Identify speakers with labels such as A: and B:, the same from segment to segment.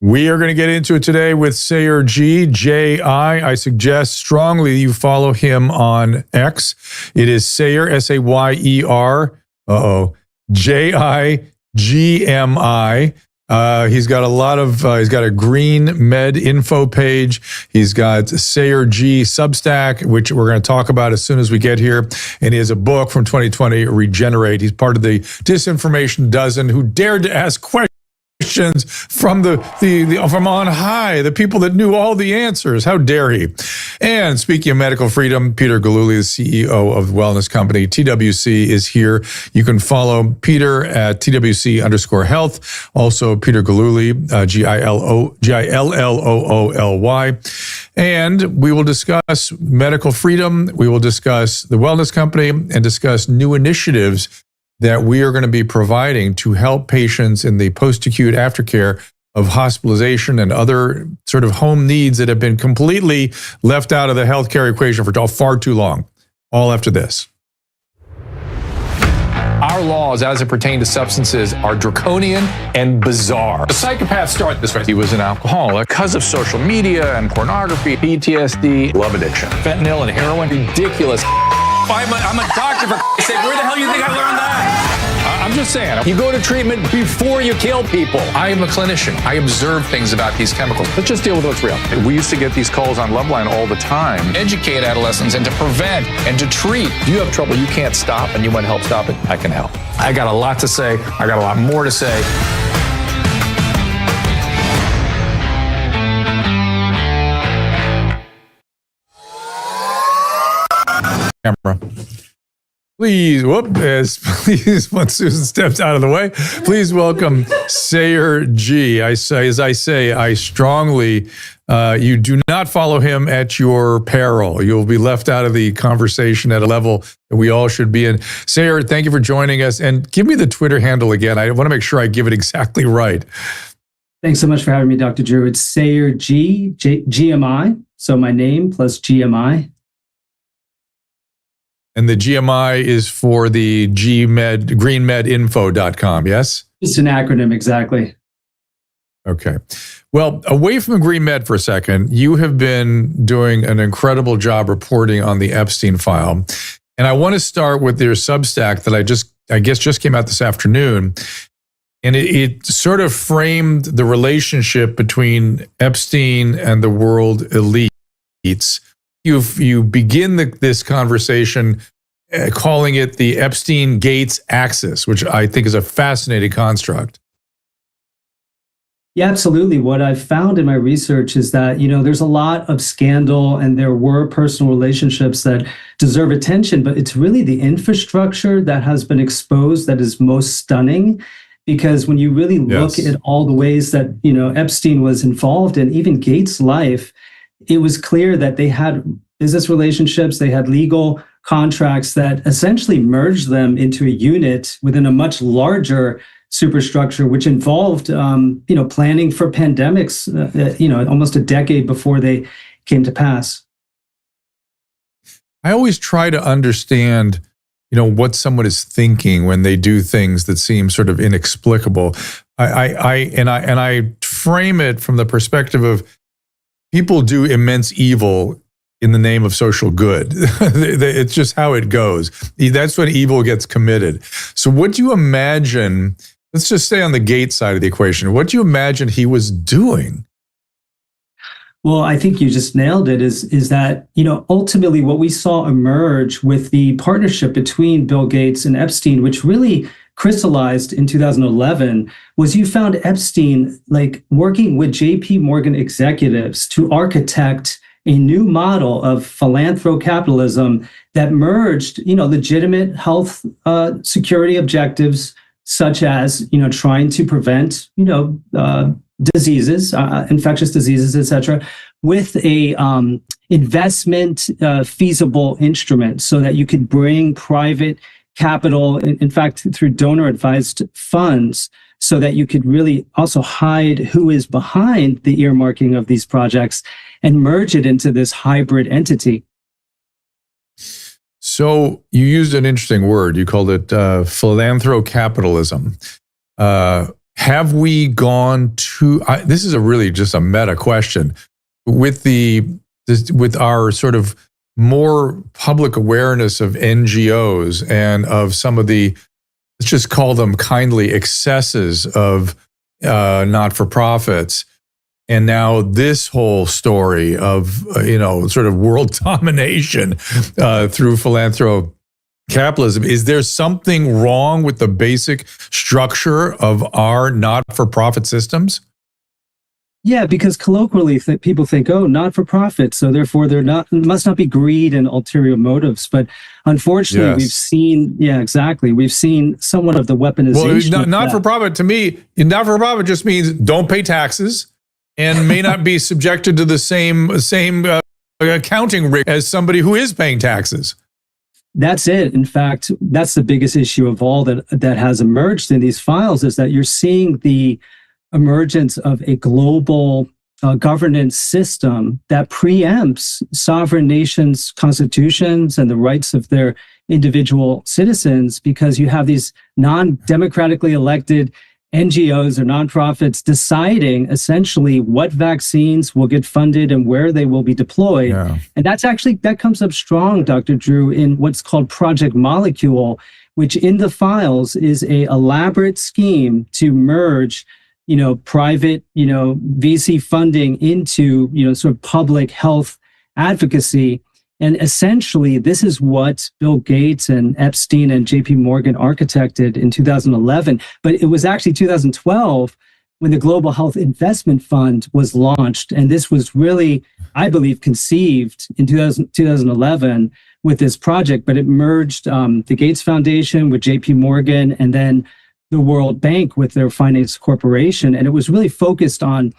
A: We are going to get into it today with Sayer G, J-I. I suggest strongly you follow him on X. It is Sayer, S-A-Y-E-R, J-I-G-M-I. He's got a lot of, he's got a green med info page. He's got Sayer G Substack, which we're going to talk about as soon as we get here. And he has a book from 2020, Regenerate. He's part of the Disinformation Dozen who dared to ask questions from from on high, the people that knew all the answers. How dare he? And speaking of medical freedom, Peter Gillooly, the CEO of the wellness company TWC, is here. You can follow Peter at TWC_health. Also, Peter Gillooly, Gillooly. And we will discuss medical freedom. We will discuss the wellness company and discuss new initiatives that we are going to be providing to help patients in the post-acute aftercare of hospitalization and other sort of home needs that have been completely left out of the healthcare equation for far too long. All after this.
B: Our laws as it pertains to substances are draconian and bizarre. The psychopaths start this way. He was an alcoholic because of social media and pornography, PTSD, love addiction, fentanyl and heroin. Ridiculous. I'm a doctor, for Christ's sake. Where the hell do you think I learned that? I'm just saying, you go to treatment before you kill people. I am a clinician. I observe things about these chemicals. Let's just deal with what's real. We used to get these calls on Loveline all the time. Educate adolescents and to prevent and to treat. If you have trouble you can't stop and you want to help stop it, I can help. I got a lot to say. I got a lot more to say.
A: Camera. Please, please, once Susan steps out of the way, please welcome Sayer G. As I say, I strongly, you do not follow him at your peril. You'll be left out of the conversation at a level that we all should be in. Sayer, thank you for joining us. And give me the Twitter handle again. I want to make sure I give it exactly right.
C: Thanks so much for having me, Dr. Drew. It's Sayer G, GMI. So my name plus GMI.
A: And the GMI is for the greenmedinfo.com, yes?
C: It's an acronym, exactly.
A: Okay. Well, away from Green Med for a second, you have been doing an incredible job reporting on the Epstein file. And I want to start with your Substack that I guess just came out this afternoon. And it sort of framed the relationship between Epstein and the world elites. You begin this conversation calling it the Epstein-Gates axis, which I think is a fascinating construct.
C: Yeah, absolutely. What I've found in my research is that, there's a lot of scandal and there were personal relationships that deserve attention, but it's really the infrastructure that has been exposed that is most stunning. Because when you really look at all the ways that, Epstein was involved in, even Gates' life, it was clear that they had business relationships, they had legal contracts that essentially merged them into a unit within a much larger superstructure, which involved, planning for pandemics, almost a decade before they came to pass.
A: I always try to understand, what someone is thinking when they do things that seem sort of inexplicable. I frame it from the perspective of people do immense evil in the name of social good. It's just how it goes. That's when evil gets committed. So what do you imagine, let's just stay on the Gates side of the equation, what do you imagine he was doing?
C: Well, I think you just nailed it, is that, ultimately what we saw emerge with the partnership between Bill Gates and Epstein, which really crystallized in 2011, was you found Epstein working with JP Morgan executives to architect a new model of philanthrocapitalism that merged, legitimate health security objectives, such as, trying to prevent, diseases, infectious diseases, et cetera, with a investment feasible instrument so that you could bring private capital, in fact, through donor advised funds, so that you could really also hide who is behind the earmarking of these projects and merge it into this hybrid entity.
A: So you used an interesting word. You called it philanthrocapitalism. have we gone to? This is a really just a meta question with with our sort of more public awareness of NGOs and of some of the, let's just call them kindly, excesses of not-for-profits. And now this whole story of, sort of world domination through capitalism. Is there something wrong with the basic structure of our not-for-profit systems?
C: Yeah, because colloquially people think, oh, not-for-profit, so therefore must not be greed and ulterior motives. But unfortunately,
A: Yes.
C: we've seen somewhat of the weaponization.
A: Well, not-for-profit, to me, not-for-profit just means don't pay taxes and may not be subjected to the same accounting rig as somebody who is paying taxes.
C: That's it. In fact, that's the biggest issue of all that has emerged in these files, is that you're seeing the emergence of a global governance system that preempts sovereign nations' constitutions and the rights of their individual citizens, because you have these non-democratically elected NGOs or nonprofits deciding essentially what vaccines will get funded and where they will be deployed.
A: Yeah.
C: And that comes up strong, Dr. Drew, in what's called Project Molecule, which in the files is a elaborate scheme to merge, private, VC funding into, sort of public health advocacy. And essentially, this is what Bill Gates and Epstein and JP Morgan architected in 2011. But it was actually 2012 when the Global Health Investment Fund was launched. And this was really, I believe, conceived in 2011 with this project. But it merged the Gates Foundation with JP Morgan and then the World Bank with their finance corporation. And it was really focused on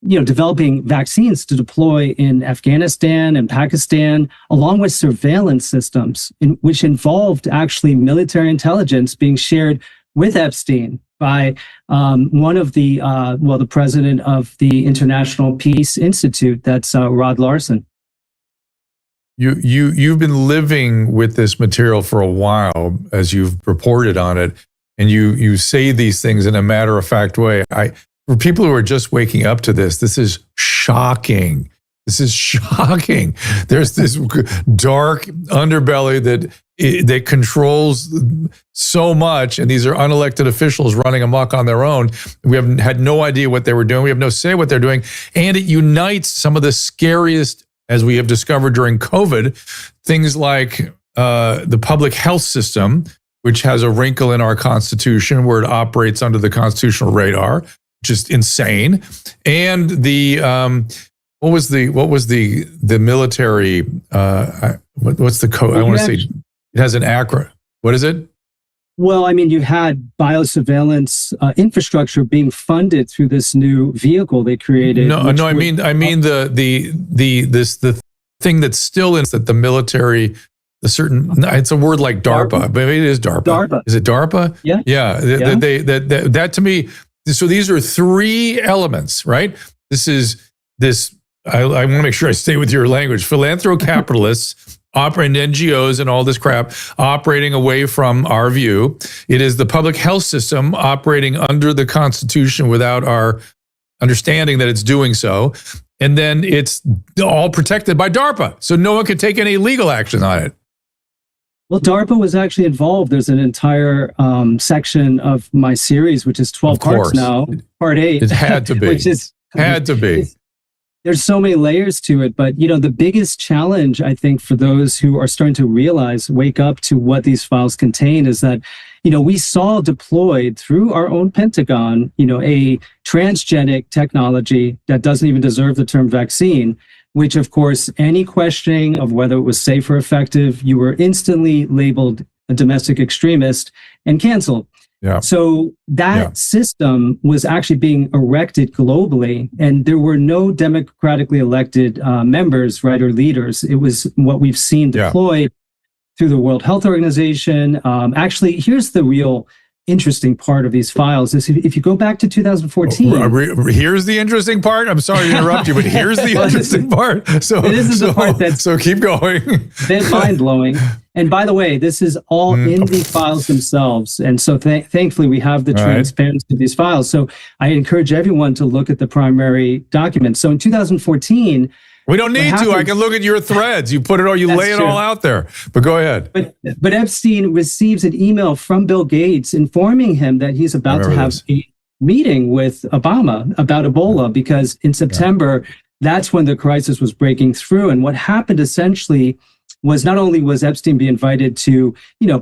C: developing vaccines to deploy in Afghanistan and Pakistan, along with surveillance systems, which involved actually military intelligence being shared with Epstein by one of the president of the International Peace Institute, that's Rod Larson.
A: You've been living with this material for a while, as you've reported on it, and you say these things in a matter-of-fact way. For people who are just waking up to this is shocking. This is shocking. There's this dark underbelly that controls so much, and these are unelected officials running amok on their own. We have had no idea what they were doing. We have no say what they're doing, and it unites some of the scariest, as we have discovered during COVID, things like the public health system, which has a wrinkle in our Constitution where it operates under the constitutional radar. Just insane. And the what was the military what's the code? I want to say it has an acronym. What is it?
C: Well, I mean, you had biosurveillance infrastructure being funded through this new vehicle they created.
A: No, I mean the thing that's still in that the military. It's a word like DARPA, but maybe it is DARPA.
C: DARPA.
A: Is it DARPA?
C: Yeah.
A: Yeah. That to me. So these are three elements, right? I want to make sure I stay with your language. Philanthrocapitalists, operating NGOs and all this crap, operating away from our view. It is the public health system operating under the Constitution without our understanding that it's doing so. And then it's all protected by DARPA. So no one can take any legal action on it.
C: Well, DARPA was actually involved. There's an entire section of my series, which is 12 parts now, part 8.
A: It had to be. Had to be.
C: There's so many layers to it. But, the biggest challenge, I think, for those who are starting to wake up to what these files contain is that, we saw deployed through our own Pentagon, a transgenic technology that doesn't even deserve the term vaccine, which, of course, any questioning of whether it was safe or effective, you were instantly labeled a domestic extremist and canceled.
A: Yeah.
C: So that system was actually being erected globally, and there were no democratically elected members, right, or leaders. It was what we've seen deployed through the World Health Organization. Actually, here's the real interesting part of these files is if you go back to 2014.
A: Here's the interesting part. I'm sorry to interrupt you, but here's the interesting part. So
C: the part that's
A: so keep going.
C: Bit mind-blowing. And by the way, this is all in the files themselves. And so thankfully we have the transparency of these files. So I encourage everyone to look at the primary documents. So in 2014,
A: we don't need to. I can look at your threads. You put it all, you lay it all out there. But go ahead.
C: But Epstein receives an email from Bill Gates informing him that he's about to have a meeting with Obama about Ebola, because in September, that's when the crisis was breaking through. And what happened essentially was not only was Epstein be invited to,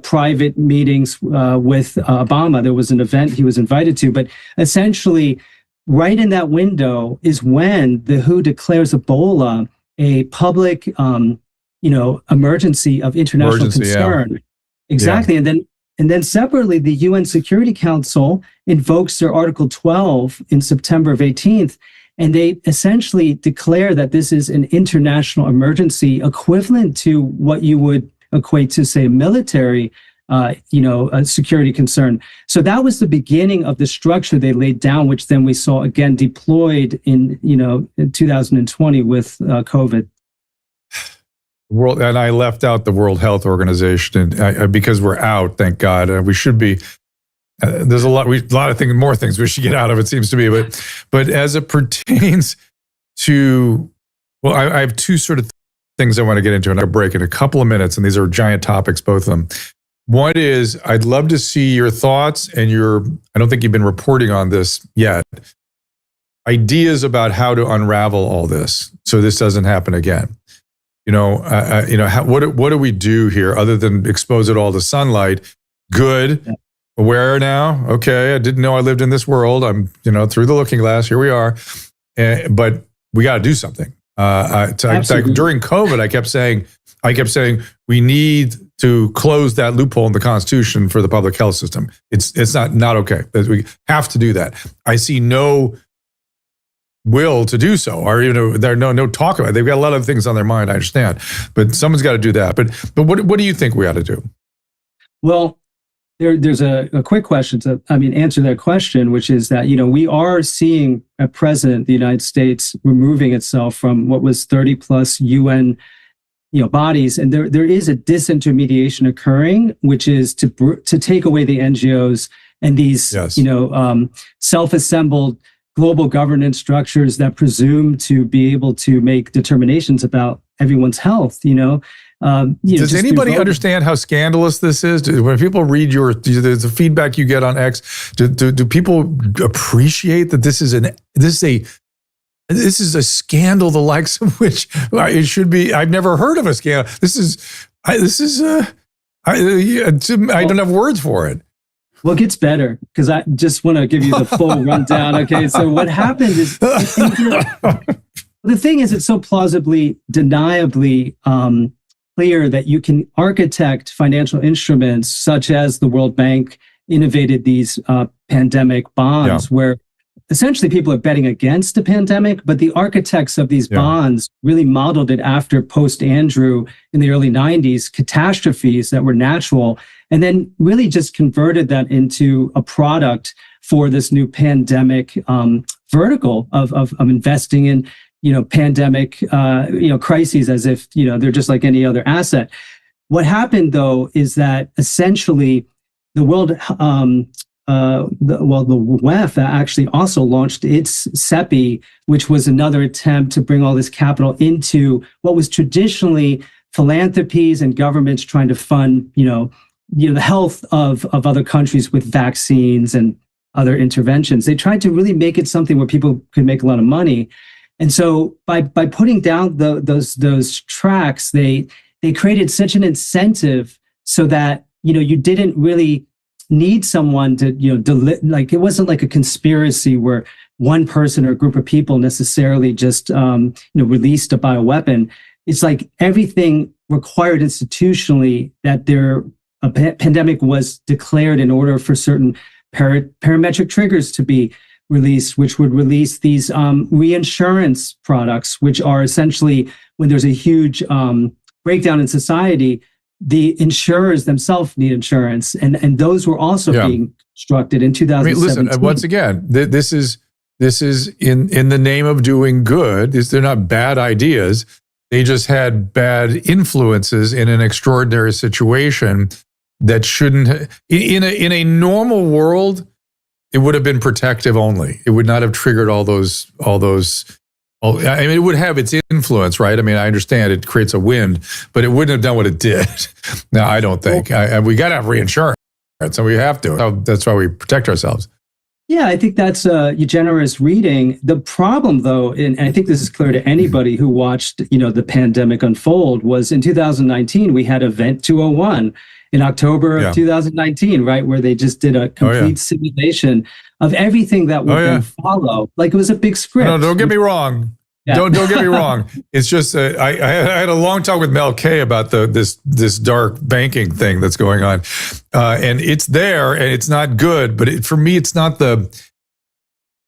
C: private meetings with Obama, there was an event he was invited to, but essentially right in that window is when the WHO declares Ebola a public, emergency of international concern. Yeah. Exactly. Yeah. And then separately, the UN Security Council invokes their Article 12 in September of 18th, and they essentially declare that this is an international emergency equivalent to what you would equate to, say, a military a security concern. So that was the beginning of the structure they laid down, which then we saw again deployed in 2020 with COVID.
A: And I left out the World Health Organization because we're out, thank God. We should be. There's a lot of things, more things we should get out of, it seems to me. But as it pertains to, I have two sort of things I want to get into, and I'll break in a couple of minutes. And these are giant topics, both of them. One is, I'd love to see your thoughts and I don't think you've been reporting on this yet, ideas about how to unravel all this so this doesn't happen again. What do we do here other than expose it all to sunlight? Good. Aware now. Okay. I didn't know I lived in this world. I'm, through the looking glass. Here we are. But we got to do something. During COVID, I kept saying we need to close that loophole in the Constitution for the public health system. It's not okay. We have to do that. I see no will to do so, or there's no talk about it. They've got a lot of things on their mind. I understand, but someone's got to do that. But what do you think we ought to do?
C: Well, there's a quick question to answer that question, which is that we are seeing at present the United States removing itself from what was 30 plus UN bodies, and there is a disintermediation occurring, which is to take away the NGOs and these self-assembled global governance structures that presume to be able to make determinations about everyone's health.
A: Does anybody understand how scandalous this is? When people read the feedback you get on X, do people appreciate that this is a scandal, the likes of which it should be? I've never heard of a scandal. I don't have words for it.
C: Well, it gets better, because I just want to give you the full rundown. Okay, so what happened is the thing is, it's so plausibly, deniably clear that you can architect financial instruments such as the World Bank innovated these pandemic bonds, where essentially people are betting against the pandemic, but the architects of these bonds really modeled it after post-Andrew in the early 90s, catastrophes that were natural, and then really just converted that into a product for this new pandemic vertical of investing in pandemic crises as if they're just like any other asset. What happened though is that essentially the world the WEF actually also launched its CEPI, which was another attempt to bring all this capital into what was traditionally philanthropies and governments trying to fund, the health of other countries with vaccines and other interventions. They tried to really make it something where people could make a lot of money. And so by putting down those tracks, they created such an incentive so that, you didn't really need someone to, it wasn't like a conspiracy where one person or a group of people necessarily just, released a bioweapon. It's like everything required institutionally that a pandemic was declared in order for certain parametric triggers to be released, which would release these reinsurance products, which are essentially when there's a huge breakdown in society, the insurers themselves need insurance, and those were also being constructed in 2017.
A: Listen, once again, this is in the name of doing good. They're not bad ideas. They just had bad influences in an extraordinary situation that shouldn't. In a normal world, it would have been protective only. It would not have triggered all those. I mean, it would have its influence, right? I mean, I understand it creates a wind, but it wouldn't have done what it did. No, I don't think. We got to have reinsurance, so we have to. That's why we protect ourselves.
C: Yeah, I think that's a generous reading. The problem, though, and I think this is clear to anybody who watched, the pandemic unfold, was in 2019 we had Event 201 in October of 2019, right, where they just did a complete simulation of everything that would then follow. Like it was a big script.
A: No, don't get me wrong. Yeah. Don't get me wrong. It's just I had a long talk with Mel K about this dark banking thing that's going on, and it's there and it's not good. But for me, it's not the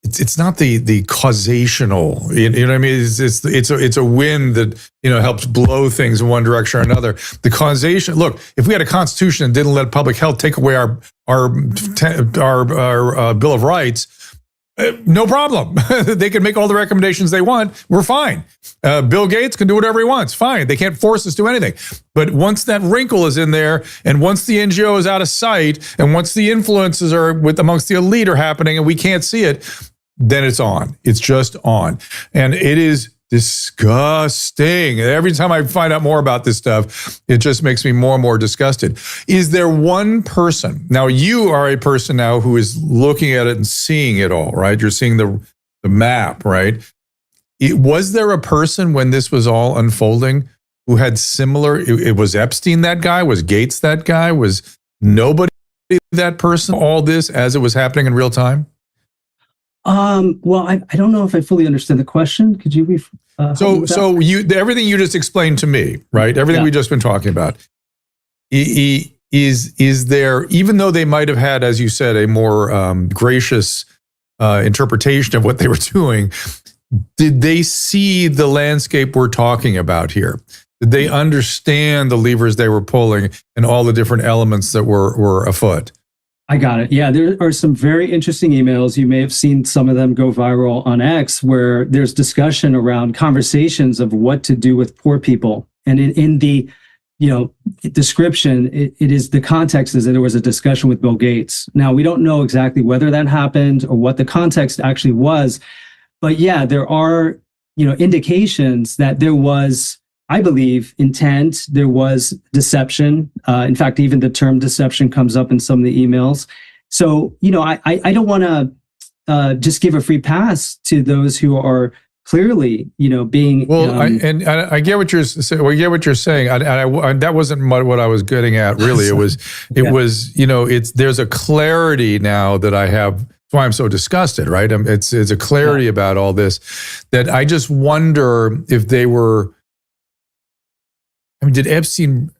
A: causational. You know what I mean? It's a wind that helps blow things in one direction or another. The causation. Look, if we had a constitution that didn't let public health take away our Bill of Rights. No problem. They can make all the recommendations they want. We're fine. Bill Gates can do whatever he wants. Fine. They can't force us to do anything. But once that wrinkle is in there, and once the NGO is out of sight, and once the influences are amongst the elite are happening, and we can't see it, then it's on. It's just on. And it is disgusting. Every time I find out more about this stuff, it just makes me more and more disgusted. Is there one person? Now, you are a person now who is looking at it and seeing it all, right? You're seeing the map, right? Was there a person when this was all unfolding who had similar, it was Epstein that guy? Was Gates that guy? Was nobody that person? All this as it was happening in real time?
C: Well, I don't know if I fully understand the question. Could you
A: so everything you just explained to me, right? Everything we've just been talking about. Is there, even though they might have had, as you said, a more gracious interpretation of what they were doing, did they see the landscape we're talking about here? Did they understand the levers they were pulling and all the different elements that were afoot?
C: I got it. Yeah, there are some very interesting emails. You may have seen some of them go viral on X, where there's discussion around conversations of what to do with poor people. And in the description, it is the context is that there was a discussion with Bill Gates. Now, we don't know exactly whether that happened or what the context actually was. But yeah, there are indications that there was, I believe, intent. There was deception. In fact, even the term deception comes up in some of the emails. So, I don't want to just give a free pass to those who are clearly, being.
A: Well, I get what you're saying. Well, I get what you're saying. That wasn't what I was getting at. Really, it was. There's a clarity now that I have. That's why I'm so disgusted. Right? It's a clarity about all this that I just wonder if they were. I mean, did Epstein,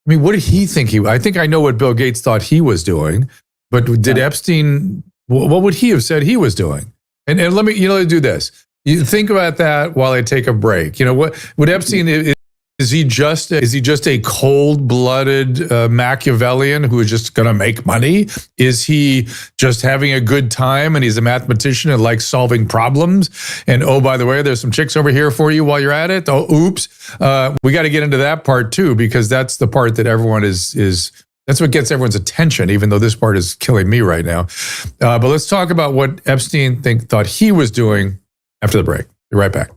A: what did he think I think I know what Bill Gates thought he was doing, but did Epstein, what would he have said he was doing? And let me, do this. You think about that while I take a break. What would Epstein, is he just a cold-blooded Machiavellian who is just going to make money? Is he just having a good time and he's a mathematician and likes solving problems? And oh, by the way, there's some chicks over here for you while you're at it. Oh, oops. We got to get into that part too, because that's the part that everyone is that's what gets everyone's attention, even though this part is killing me right now. But let's talk about what Epstein thought he was doing after the break. Be right back.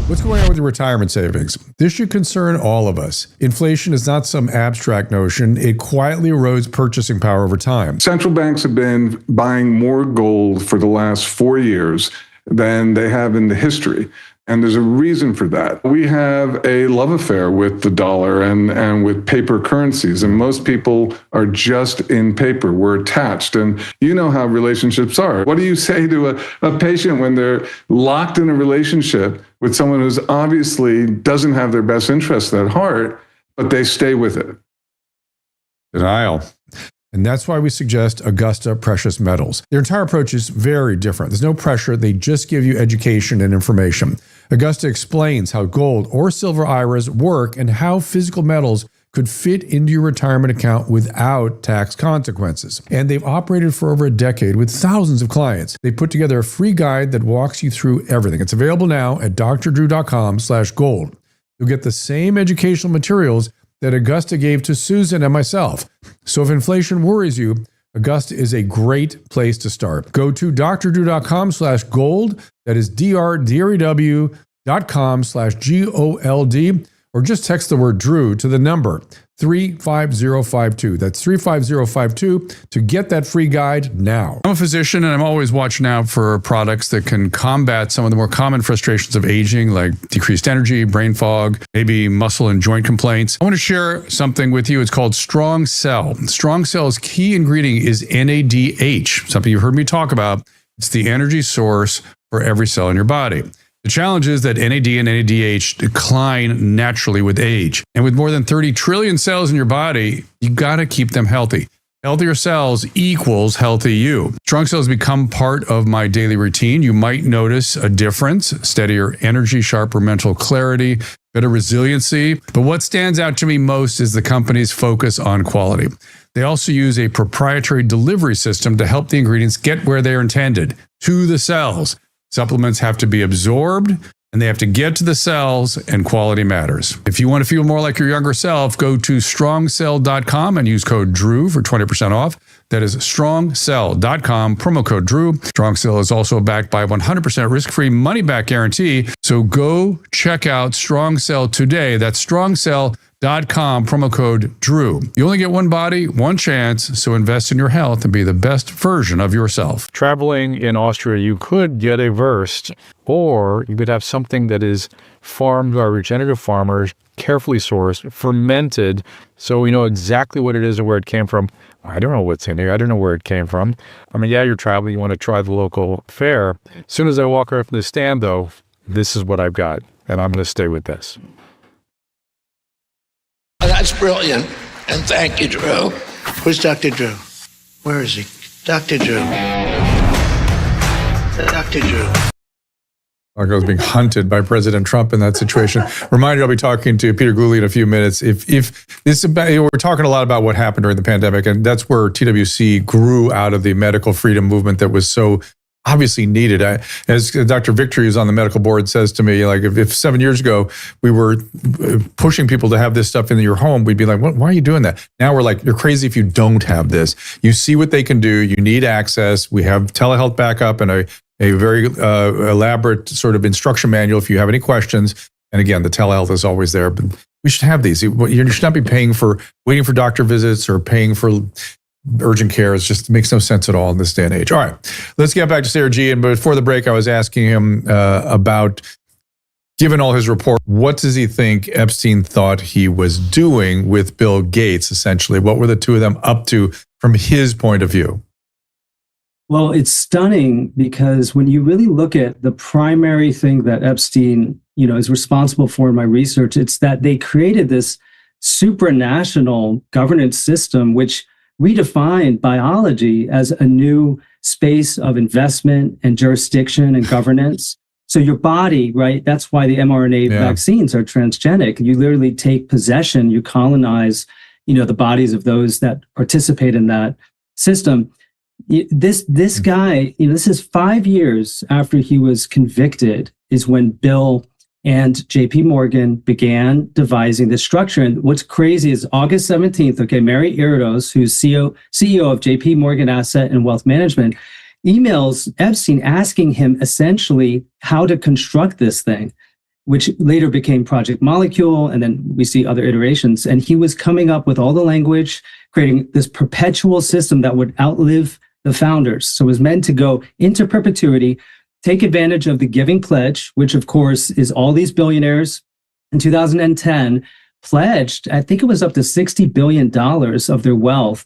A: What's going on with your retirement savings? This should concern all of us. Inflation is not some abstract notion. It quietly erodes purchasing power over time.
D: Central banks have been buying more gold for the last 4 years than they have in the history. And there's a reason for that. We have a love affair with the dollar and with paper currencies. And most people are just in paper. We're attached. And you know how relationships are. What do you say to a patient when they're locked in a relationship with someone who's obviously doesn't have their best interests at heart, but they stay with it?
A: Denial. And that's why we suggest Augusta Precious Metals. Their entire approach is very different. There's no pressure. They just give you education and information. Augusta explains how gold or silver IRAs work and how physical metals could fit into your retirement account without tax consequences. And they've operated for over a decade with thousands of clients. They put together a free guide that walks you through everything. It's available now at drdrew.com/gold. You'll get the same educational materials that Augusta gave to Susan and myself. So if inflation worries you, Augusta is a great place to start. Go to drdrew.com/gold. That is drdrew.com/GOLD. Or just text the word Drew to the number 35052. That's 35052 to get that free guide now. I'm a physician and I'm always watching out for products that can combat some of the more common frustrations of aging, like decreased energy, brain fog, maybe muscle and joint complaints. I want to share something with you. It's called Strong Cell. Strong Cell's key ingredient is NADH, something you've heard me talk about. It's the energy source for every cell in your body. The challenge is that NAD and NADH decline naturally with age. And with more than 30 trillion cells in your body, you got to keep them healthy. Healthier cells equals healthy you. Strong Cells become part of my daily routine. You might notice a difference: steadier energy, sharper mental clarity, better resiliency. But what stands out to me most is the company's focus on quality. They also use a proprietary delivery system to help the ingredients get where they're intended, to the cells. Supplements have to be absorbed and they have to get to the cells, and quality matters. If you want to feel more like your younger self, go to strongcell.com and use code DREW for 20% off. That is strongcell.com, promo code DREW. Strong Cell is also backed by a 100% risk-free money-back guarantee. So go check out Strong Cell today. That's strongcell.com, promo code DREW. You only get one body, one chance, so invest in your health and be the best version of yourself.
E: Traveling in Austria, you could get a Wurst, or you could have something that is farmed by regenerative farmers, carefully sourced, fermented, so we know exactly what it is and where it came from. I don't know what's in here. I don't know where it came from. I mean, yeah, you're traveling. You want to try the local fare. As soon as I walk away from the stand, though, this is what I've got, and I'm going to stay with this.
F: That's brilliant. And thank you, Drew. Where's Dr. Drew? Where is he? Dr. Drew. Dr. Drew.
A: I was being hunted by President Trump in that situation. Reminder, I'll be talking to Peter Gooley in a few minutes. If this is about, we're talking a lot about what happened during the pandemic, and that's where TWC grew out of the medical freedom movement that was so obviously needed. As Dr. Victory, who's on the medical board, says to me, like, if 7 years ago we were pushing people to have this stuff in your home, we'd be like, why are you doing that? Now we're like, you're crazy if you don't have this. You see what they can do. You need access. We have telehealth backup and a very elaborate sort of instruction manual if you have any questions. And again, the telehealth is always there. But we should have these. You should not be waiting for doctor visits or paying for urgent care. It makes no sense at all in this day and age. All right, let's get back to Sarah G. And before the break, I was asking him about, given all his report, what does he think Epstein thought he was doing with Bill Gates, essentially? What were the two of them up to from his point of view?
C: Well, it's stunning because when you really look at the primary thing that Epstein, is responsible for in my research, it's that they created this supranational governance system, which redefined biology as a new space of investment and jurisdiction and governance. So your body, right? That's why the mRNA vaccines are transgenic. You literally take possession, you colonize, the bodies of those that participate in that system. This guy, this is 5 years after he was convicted, is when Bill and JP Morgan began devising this structure. And what's crazy is August 17th, Mary Iridos, who's CEO of JP Morgan Asset and Wealth Management, emails Epstein asking him essentially how to construct this thing, which later became Project Molecule. And then we see other iterations. And he was coming up with all the language, creating this perpetual system that would outlive the founders. So it was meant to go into perpetuity, take advantage of the Giving Pledge, which of course is all these billionaires in 2010 pledged, I think it was up to $60 billion of their wealth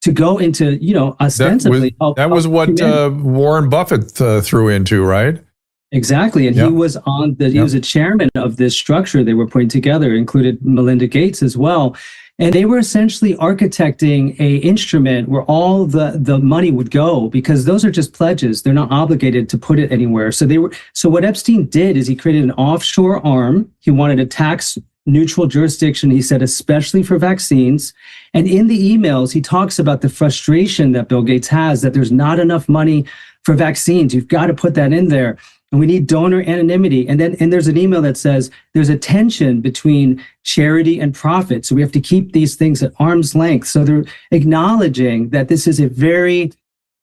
C: to go into, ostensibly.
A: That was what Warren Buffett threw into, right?
C: Exactly. And he was on he was a chairman of this structure they were putting together, included Melinda Gates as well. And they were essentially architecting a instrument where all the money would go, because those are just pledges. They're not obligated to put it anywhere. So what Epstein did is he created an offshore arm. He wanted a tax neutral jurisdiction, he said, especially for vaccines. And in the emails, he talks about the frustration that Bill Gates has, that there's not enough money for vaccines. You've got to put that in there. And we need donor anonymity. And there's an email that says there's a tension between charity and profit. So we have to keep these things at arm's length. So they're acknowledging that this is a very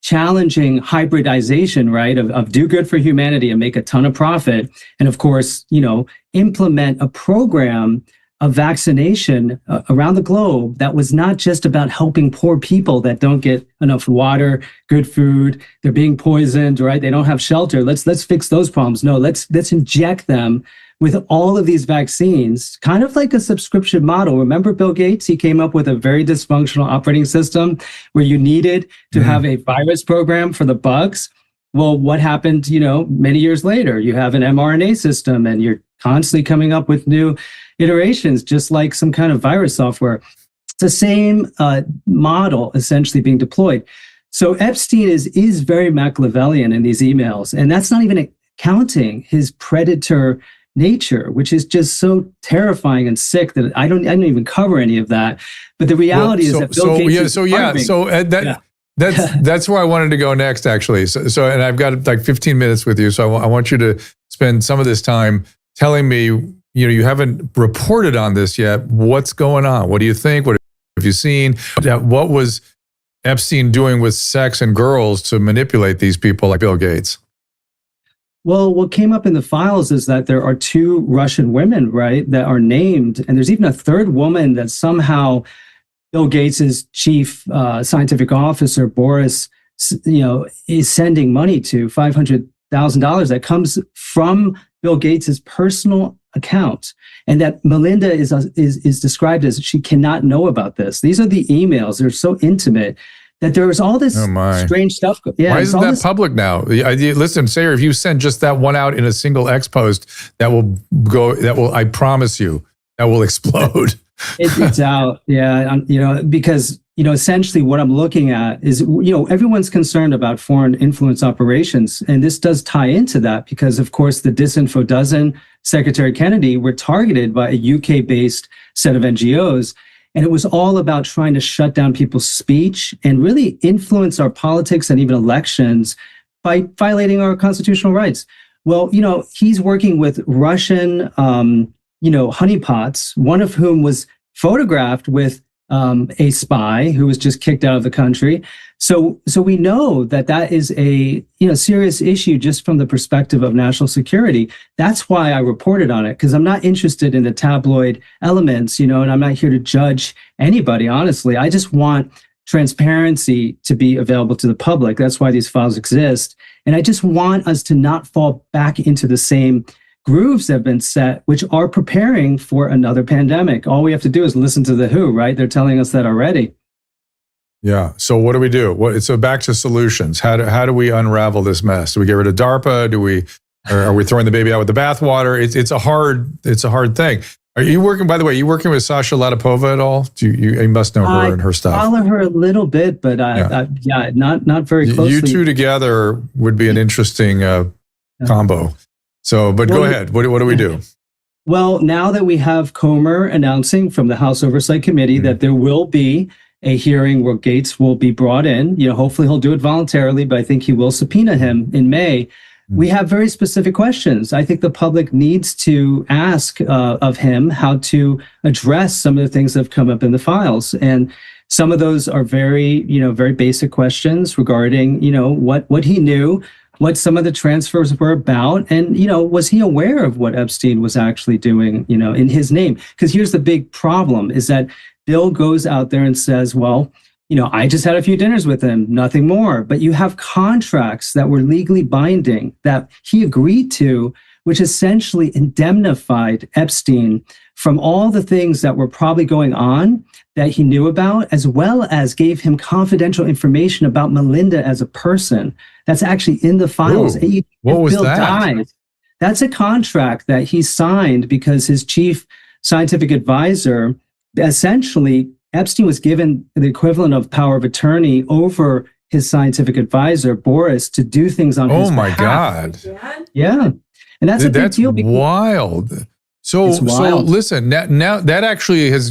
C: challenging hybridization, right, of do good for humanity and make a ton of profit. And of course, implement a program of vaccination around the globe that was not just about helping poor people that don't get enough water, good food, they're being poisoned, right? They don't have shelter. Let's fix those problems. No, let's inject them with all of these vaccines, kind of like a subscription model. Remember Bill Gates? He came up with a very dysfunctional operating system where you needed to have a virus program for the bugs. Well, what happened, many years later? You have an mRNA system and you're constantly coming up with new iterations, just like some kind of virus software. It's the same model essentially being deployed. So Epstein is very Machiavellian in these emails, and that's not even counting his predator nature, which is just so terrifying and sick that I don't even cover any of that. But the reality is that Bill Gates
A: that's where I wanted to go next, actually. So, and I've got like 15 minutes with you, so I want you to spend some of this time telling me. You haven't reported on this yet. What's going on? What do you think? What have you seen? What was Epstein doing with sex and girls to manipulate these people like Bill Gates?
C: Well, what came up in the files is that there are 2 Russian women, right, that are named. And there's even a third woman that somehow Bill Gates's chief scientific officer, Boris, is sending money to, $500,000 that comes from Bill Gates's personal account, and that Melinda is described as she cannot know about this. These are the emails. They're so intimate that there was all this strange stuff. Yeah,
A: why isn't that public now? Listen, Sayer, if you send just that one out in a single X post, that will, I promise you, that will explode.
C: It's out. Yeah. Because, essentially what I'm looking at is, everyone's concerned about foreign influence operations. And this does tie into that because, of course, the Disinfo Dozen, Secretary Kennedy were targeted by a UK-based set of NGOs. And it was all about trying to shut down people's speech and really influence our politics and even elections by violating our constitutional rights. Well, he's working with Russian, honeypots, one of whom was photographed with a spy who was just kicked out of the country. So we know that is a serious issue just from the perspective of national security. That's why I reported on it, because I'm not interested in the tabloid elements, and I'm not here to judge anybody, honestly. I just want transparency to be available to the public. That's why these files exist. And I just want us to not fall back into the same grooves that have been set, which are preparing for another pandemic. All we have to do is listen to the WHO, right? They're telling us that already.
A: Yeah. So what do we do? So back to solutions. How do we unravel this mess? Do we get rid of DARPA? Are we throwing the baby out with the bathwater? It's a hard thing. Are you working? By the way, are you working with Sasha Latipova at all? You must know her and her stuff.
C: I follow her a little bit, but not very closely.
A: You two together would be an interesting combo. So, but go ahead. What do we do?
C: Well, now that we have Comer announcing from the House Oversight Committee that there will be a hearing where Gates will be brought in, hopefully he'll do it voluntarily, but I think he will subpoena him in May. We have very specific questions. I think the public needs to ask of him how to address some of the things that have come up in the files. And some of those are very basic questions regarding, what he knew, what some of the transfers were about, and, was he aware of what Epstein was actually doing, in his name? Because here's the big problem is that Bill goes out there and says, well, I just had a few dinners with him, nothing more. But you have contracts that were legally binding that he agreed to, which essentially indemnified Epstein from all the things that were probably going on that he knew about, as well as gave him confidential information about Melinda as a person. That's actually in the files.
A: Ooh, what was
C: Bill
A: that?
C: dies. that's a contract that he signed because his chief scientific advisor, essentially, Epstein was given the equivalent of power of attorney over his scientific advisor, Boris, to do things on his behalf.
A: God.
C: Yeah. And that's a big deal.
A: Wild. So listen, now that actually has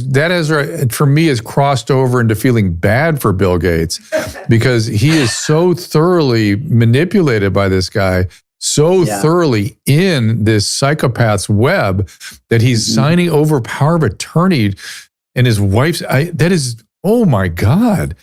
A: for me has crossed over into feeling bad for Bill Gates because he is so thoroughly manipulated by this guy, so thoroughly in this psychopath's web that he's signing over power of attorney and his wife's. That is, oh my God.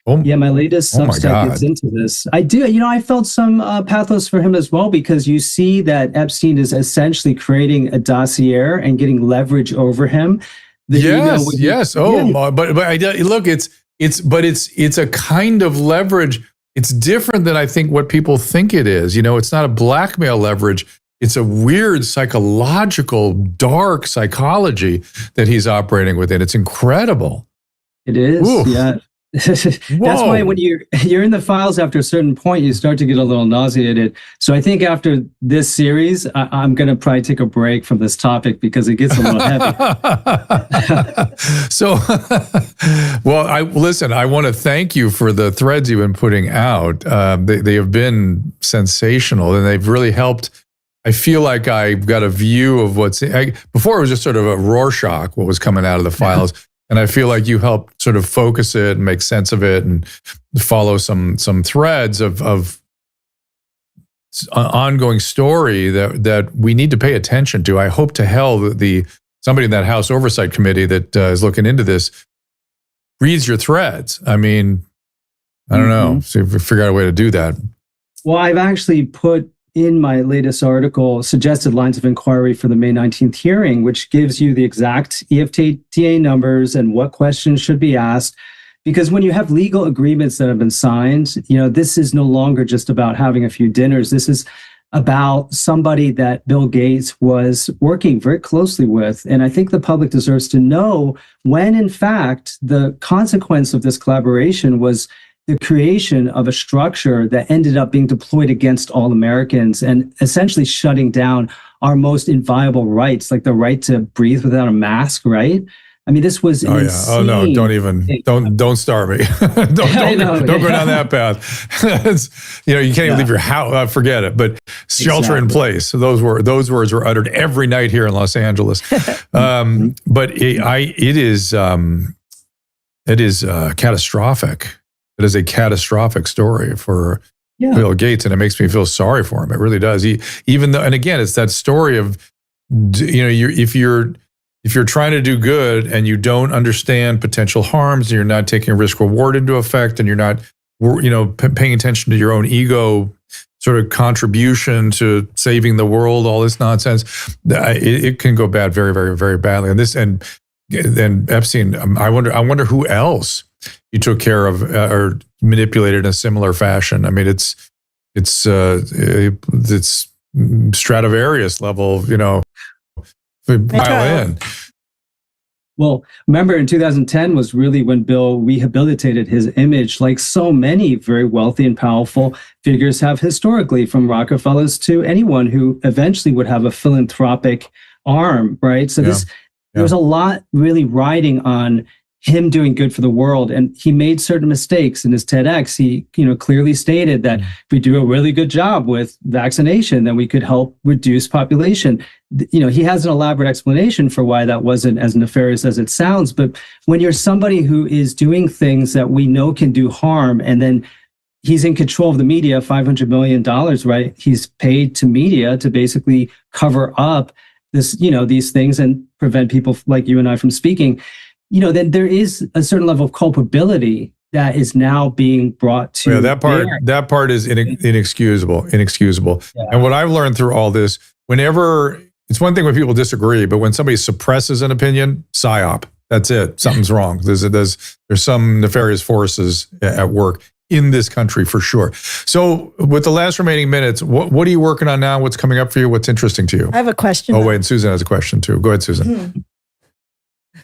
C: My latest Substack gets into this. I do, I felt some pathos for him as well, because you see that Epstein is essentially creating a dossier and getting leverage over him.
A: Yes. Look, it's a kind of leverage. It's different than I think what people think it is. It's not a blackmail leverage. It's a weird psychological, dark psychology that he's operating within. It's incredible.
C: It is. Oof. Yeah. That's why when you're in the files after a certain point, you start to get a little nauseated. So I think after this series, I'm going to probably take a break from this topic because it gets a little heavy.
A: So, I want to thank you for the threads you've been putting out. They have been sensational, and they've really helped. I feel like I got a view of before it was just sort of a Rorschach, what was coming out of the files. And I feel like you helped sort of focus it and make sense of it and follow some threads of ongoing story that we need to pay attention to. I hope to hell that somebody in that House Oversight Committee that is looking into this reads your threads. I mean, I don't know. See if we figure out a way to do that.
C: Well, I've actually put in my latest article suggested lines of inquiry for the May 19th hearing, which gives you the exact EFTA numbers and what questions should be asked. Because when you have legal agreements that have been signed, this is no longer just about having a few dinners. This is about somebody that Bill Gates was working very closely with. And I think the public deserves to know when, in fact, the consequence of this collaboration was the creation of a structure that ended up being deployed against all Americans and essentially shutting down our most inviolable rights, like the right to breathe without a mask, right? I mean, this was insane.
A: Oh no, don't start me. don't go down that path. You can't even leave your house. Forget it. But shelter in place. So those words were uttered every night here in Los Angeles. But it is catastrophic. It is a catastrophic story for Bill Gates, and it makes me feel sorry for him. It really does. Even though, and again, it's that story of, if you're trying to do good and you don't understand potential harms, and you're not taking risk reward into effect, and you're not, paying attention to your own ego sort of contribution to saving the world, all this nonsense, it can go bad very, very, very badly. And Epstein, I wonder who else he took care of or manipulated in a similar fashion. I mean, it's Stradivarius level, pile in.
C: Well, remember in 2010 was really when Bill rehabilitated his image, like so many very wealthy and powerful figures have historically, from Rockefellers to anyone who eventually would have a philanthropic arm, right? So there was a lot really riding on him doing good for the world. And he made certain mistakes in his TEDx. He, clearly stated that if we do a really good job with vaccination, then we could help reduce population. He has an elaborate explanation for why that wasn't as nefarious as it sounds. But when you're somebody who is doing things that we know can do harm, and then he's in control of the media, $500 million, right? He's paid to media to basically cover up this, these things and prevent people like you and I from speaking. Then there is a certain level of culpability that is now being brought to
A: that part is inexcusable. Yeah. And what I've learned through all this, whenever, it's one thing when people disagree, but when somebody suppresses an opinion, psyop, that's it. Something's wrong. There's some nefarious forces at work in this country for sure. So with the last remaining minutes, what are you working on now? What's coming up for you? What's interesting to you?
G: I have a question.
A: Oh, wait, and Susan has a question too. Go ahead, Susan.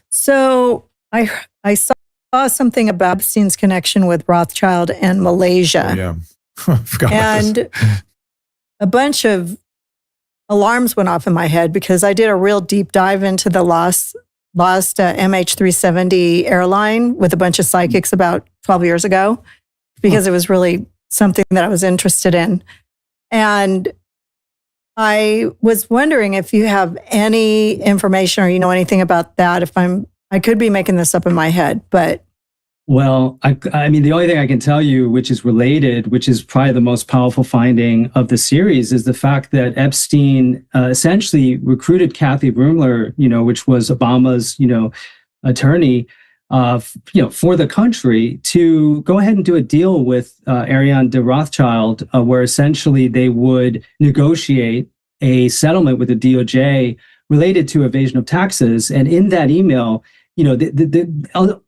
G: So I saw something about Epstein's connection with Rothschild and Malaysia.
A: Oh, yeah. I forgot about this.
G: A bunch of alarms went off in my head because I did a real deep dive into the lost MH370 airline with a bunch of psychics about 12 years ago because it was really something that I was interested in. And I was wondering if you have any information or you know anything about that. I could be making this up in my head, but.
C: Well, I mean, the only thing I can tell you, which is related, which is probably the most powerful finding of the series, is the fact that Epstein essentially recruited Kathy Rumler, which was Obama's, attorney, for the country to go ahead and do a deal with Ariane de Rothschild, where essentially they would negotiate a settlement with the DOJ related to evasion of taxes. And in that email,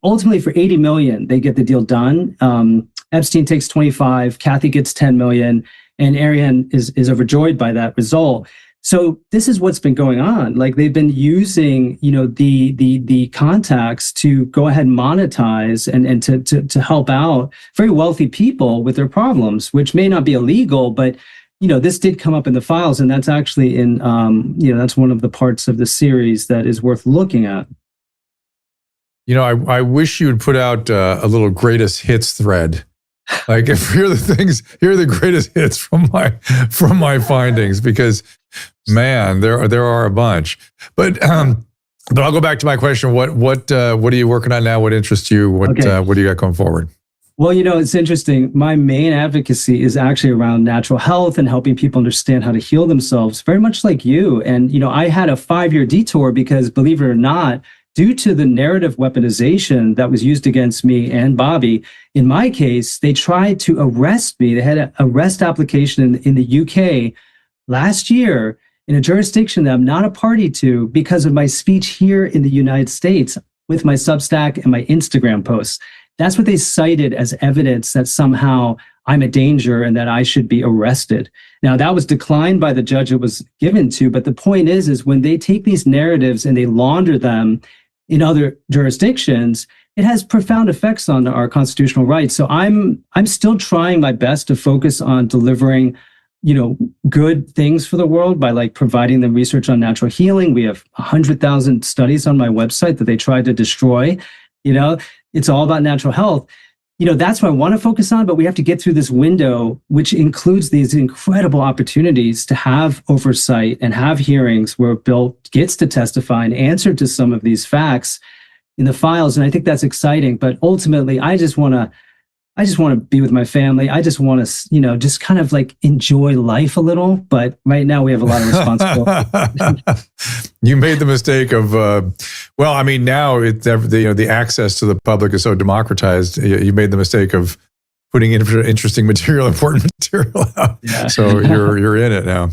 C: ultimately for $80 million, they get the deal done. Epstein takes 25, Kathy gets 10 million, and Ariane is overjoyed by that result. So this is what's been going on. Like they've been using, the contacts to go ahead and monetize and to help out very wealthy people with their problems, which may not be illegal, but this did come up in the files, and that's actually in, that's one of the parts of the series that is worth looking at.
A: I wish you would put out a little greatest hits thread. Like, if here are the greatest hits from my findings, because man, there are a bunch. But I'll go back to my question. What are you working on now? What interests you? What do you got going forward?
C: Well, it's interesting. My main advocacy is actually around natural health and helping people understand how to heal themselves, very much like you. And, I had a 5-year detour because, believe it or not, due to the narrative weaponization that was used against me and Bobby, in my case, they tried to arrest me. They had an arrest application in the UK last year in a jurisdiction that I'm not a party to because of my speech here in the United States with my Substack and my Instagram posts. That's what they cited as evidence that somehow I'm a danger and that I should be arrested. Now, that was declined by the judge it was given to, but the point is when they take these narratives and they launder them in other jurisdictions, it has profound effects on our constitutional rights. So I'm still trying my best to focus on delivering, good things for the world by providing them research on natural healing. We have 100,000 studies on my website that they tried to destroy. It's all about natural health. That's what I want to focus on, but we have to get through this window, which includes these incredible opportunities to have oversight and have hearings where Bill gets to testify and answer to some of these facts in the files. And I think that's exciting. But ultimately, I just want to be with my family. I just want to, just kind of enjoy life a little. But right now we have a lot of responsibility.
A: You made the mistake of, now the access to the public is so democratized. You made the mistake of putting interesting material, important material out. Yeah. So you're in it now.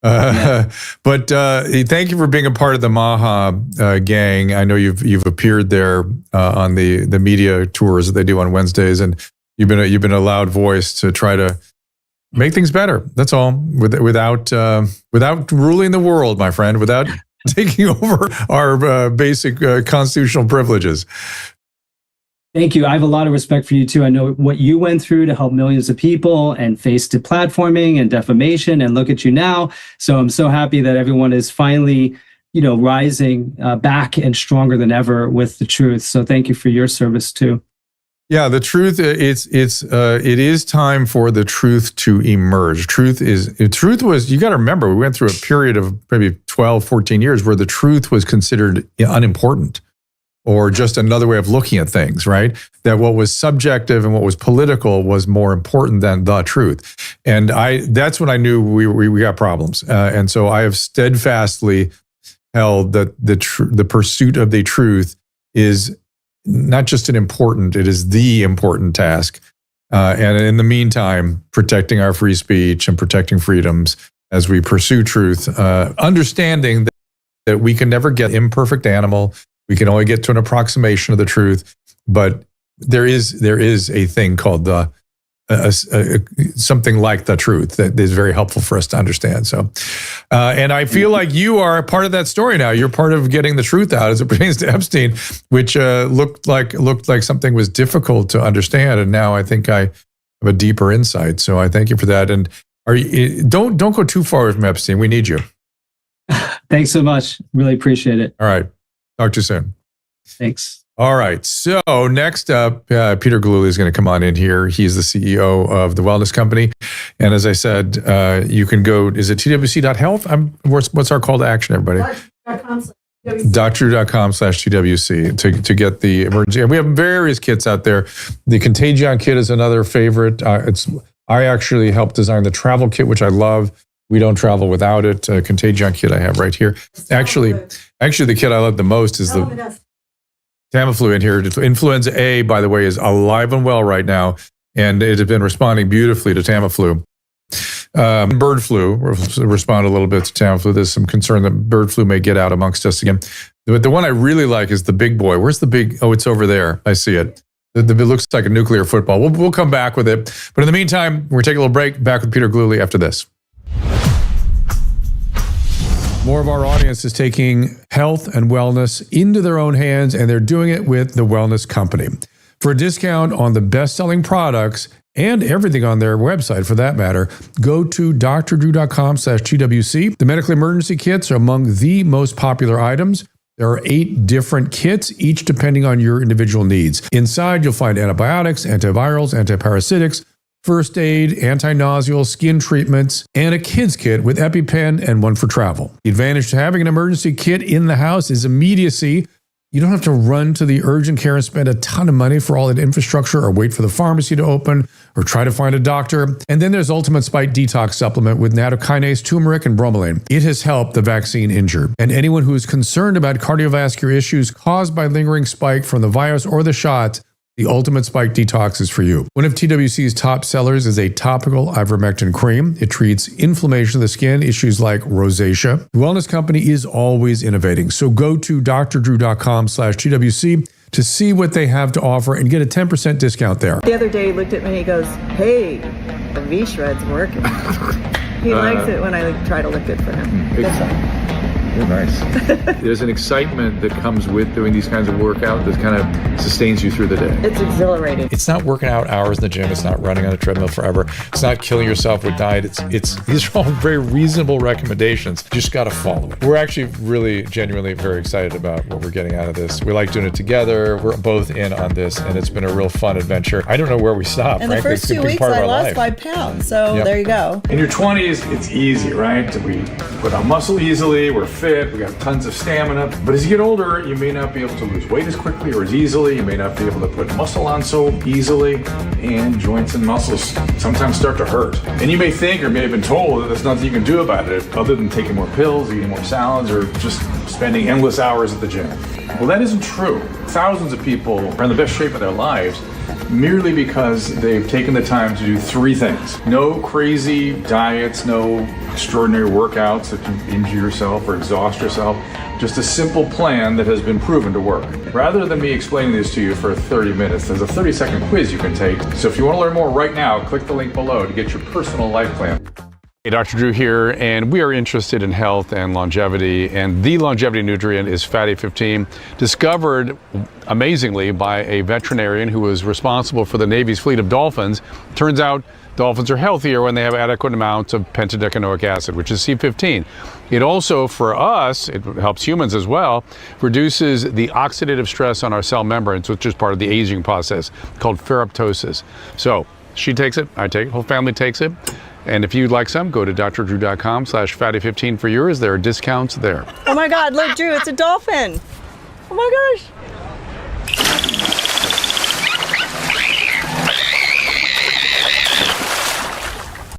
A: But thank you for being a part of the Maha gang. I know you've appeared there on the media tours that they do on Wednesdays, and you've been a loud voice to try to make things better. That's all. Without ruling the world, my friend. Without taking over our basic constitutional privileges.
C: Thank you. I have a lot of respect for you too. I know what you went through to help millions of people and face deplatforming and defamation, and look at you now. So I'm so happy that everyone is finally, rising back and stronger than ever with the truth. So thank you for your service too.
A: Yeah, the truth. It is time for the truth to emerge. Truth was. You got to remember, we went through a period of maybe 12, 14 years where the truth was considered unimportant, or just another way of looking at things, right? That what was subjective and what was political was more important than the truth. And that's when I knew we got problems. And so I have steadfastly held that the pursuit of the truth is not just it is the important task. And in the meantime, protecting our free speech and protecting freedoms as we pursue truth, understanding that we can never get imperfect animal. We can only get to an approximation of the truth, but there is a thing called something like the truth that is very helpful for us to understand. So, and I feel like you are a part of that story now. You're part of getting the truth out as it pertains to Epstein, which looked like something was difficult to understand, and now I think I have a deeper insight. So I thank you for that. And don't go too far from Epstein. We need you.
C: Thanks so much. Really appreciate it.
A: All right. Talk to you soon.
C: Thanks.
A: All right. So next up, Peter Galuli is going to come on in here. He's the CEO of the Wellness Company. And as I said, you can go, is it twc.health? What's our call to action, everybody? DrDrew.com/TWC to get the emergency. And we have various kits out there. The Contagion kit is another favorite. I actually helped design the travel kit, which I love. We don't travel without it. Contagion kit I have right here. Actually, the kit I love the most is the Tamiflu in here. Influenza A, by the way, is alive and well right now, and it has been responding beautifully to Tamiflu. Bird flu respond a little bit to Tamiflu. There's some concern that bird flu may get out amongst us again. But the one I really like is the big boy. Where's the big? Oh, it's over there. I see it. It looks like a nuclear football. We'll come back with it. But in the meantime, we're taking a little break. Back with Peter Galuli after this. More of our audience is taking health and wellness into their own hands, and they're doing it with the Wellness Company. For a discount on the best-selling products and everything on their website, for that matter, go to DrDrew.com/TWC. The medical emergency kits are among the most popular items. There are 8 different kits, each depending on your individual needs. Inside, you'll find antibiotics, antivirals, antiparasitics, first aid, anti-nauseal, skin treatments, and a kids kit with EpiPen and one for travel. The advantage to having an emergency kit in the house is immediacy. You don't have to run to the urgent care and spend a ton of money for all that infrastructure or wait for the pharmacy to open or try to find a doctor. And then there's Ultimate Spike Detox Supplement with nattokinase, turmeric, and bromelain. It has helped the vaccine injured. And anyone who is concerned about cardiovascular issues caused by lingering spike from the virus or the shots, the Ultimate Spike Detox is for you. One of TWC's top sellers is a topical ivermectin cream. It treats inflammation of the skin, issues like rosacea. The Wellness Company is always innovating. So go to DrDrew.com/TWC to see what they have to offer and get a 10% discount there.
H: The other day he looked at me and he goes, "Hey, the V-Shred's working." He likes it when I try to look good for him.
B: You're nice. There's an excitement that comes with doing these kinds of workouts that kind of sustains you through the day.
H: It's exhilarating.
A: It's not working out hours in the gym. It's not running on a treadmill forever. It's not killing yourself with diet. These are all very reasonable recommendations. You just got to follow it. We're actually really genuinely very excited about what we're getting out of this. We like doing it together. We're both in on this, and it's been a real fun adventure. I don't know where we stop.
H: In the first 2 weeks, I lost 5 pounds. So There you go.
B: In your 20s, it's easy, right? We put on muscle easily. We're fit. We got tons of stamina. But as you get older, you may not be able to lose weight as quickly or as easily. You may not be able to put muscle on so easily. And joints and muscles sometimes start to hurt. And you may think or may have been told that there's nothing you can do about it other than taking more pills, eating more salads, or just spending endless hours at the gym. Well, that isn't true. Thousands of people are in the best shape of their lives merely because they've taken the time to do 3 things. No crazy diets, no extraordinary workouts that can injure yourself or exhaust yourself. Just a simple plan that has been proven to work. Rather than me explaining this to you for 30 minutes, there's a 30-second quiz you can take. So if you want to learn more right now, click the link below to get your personal life plan. Hey, Dr. Drew here, and we are interested in health and longevity, and the longevity nutrient is Fatty 15, discovered amazingly by a veterinarian who was responsible for the Navy's fleet of dolphins. Turns out dolphins are healthier when they have adequate amounts of pentadecanoic acid, which is C15. It also, for us, it helps humans as well, reduces the oxidative stress on our cell membranes, which is part of the aging process called ferroptosis. So she takes it, I take it, whole family takes it. And if you'd like some, go to DrDrew.com/Fatty15 for yours. There are discounts there.
H: Oh my God, look, Drew, it's a dolphin. Oh my gosh.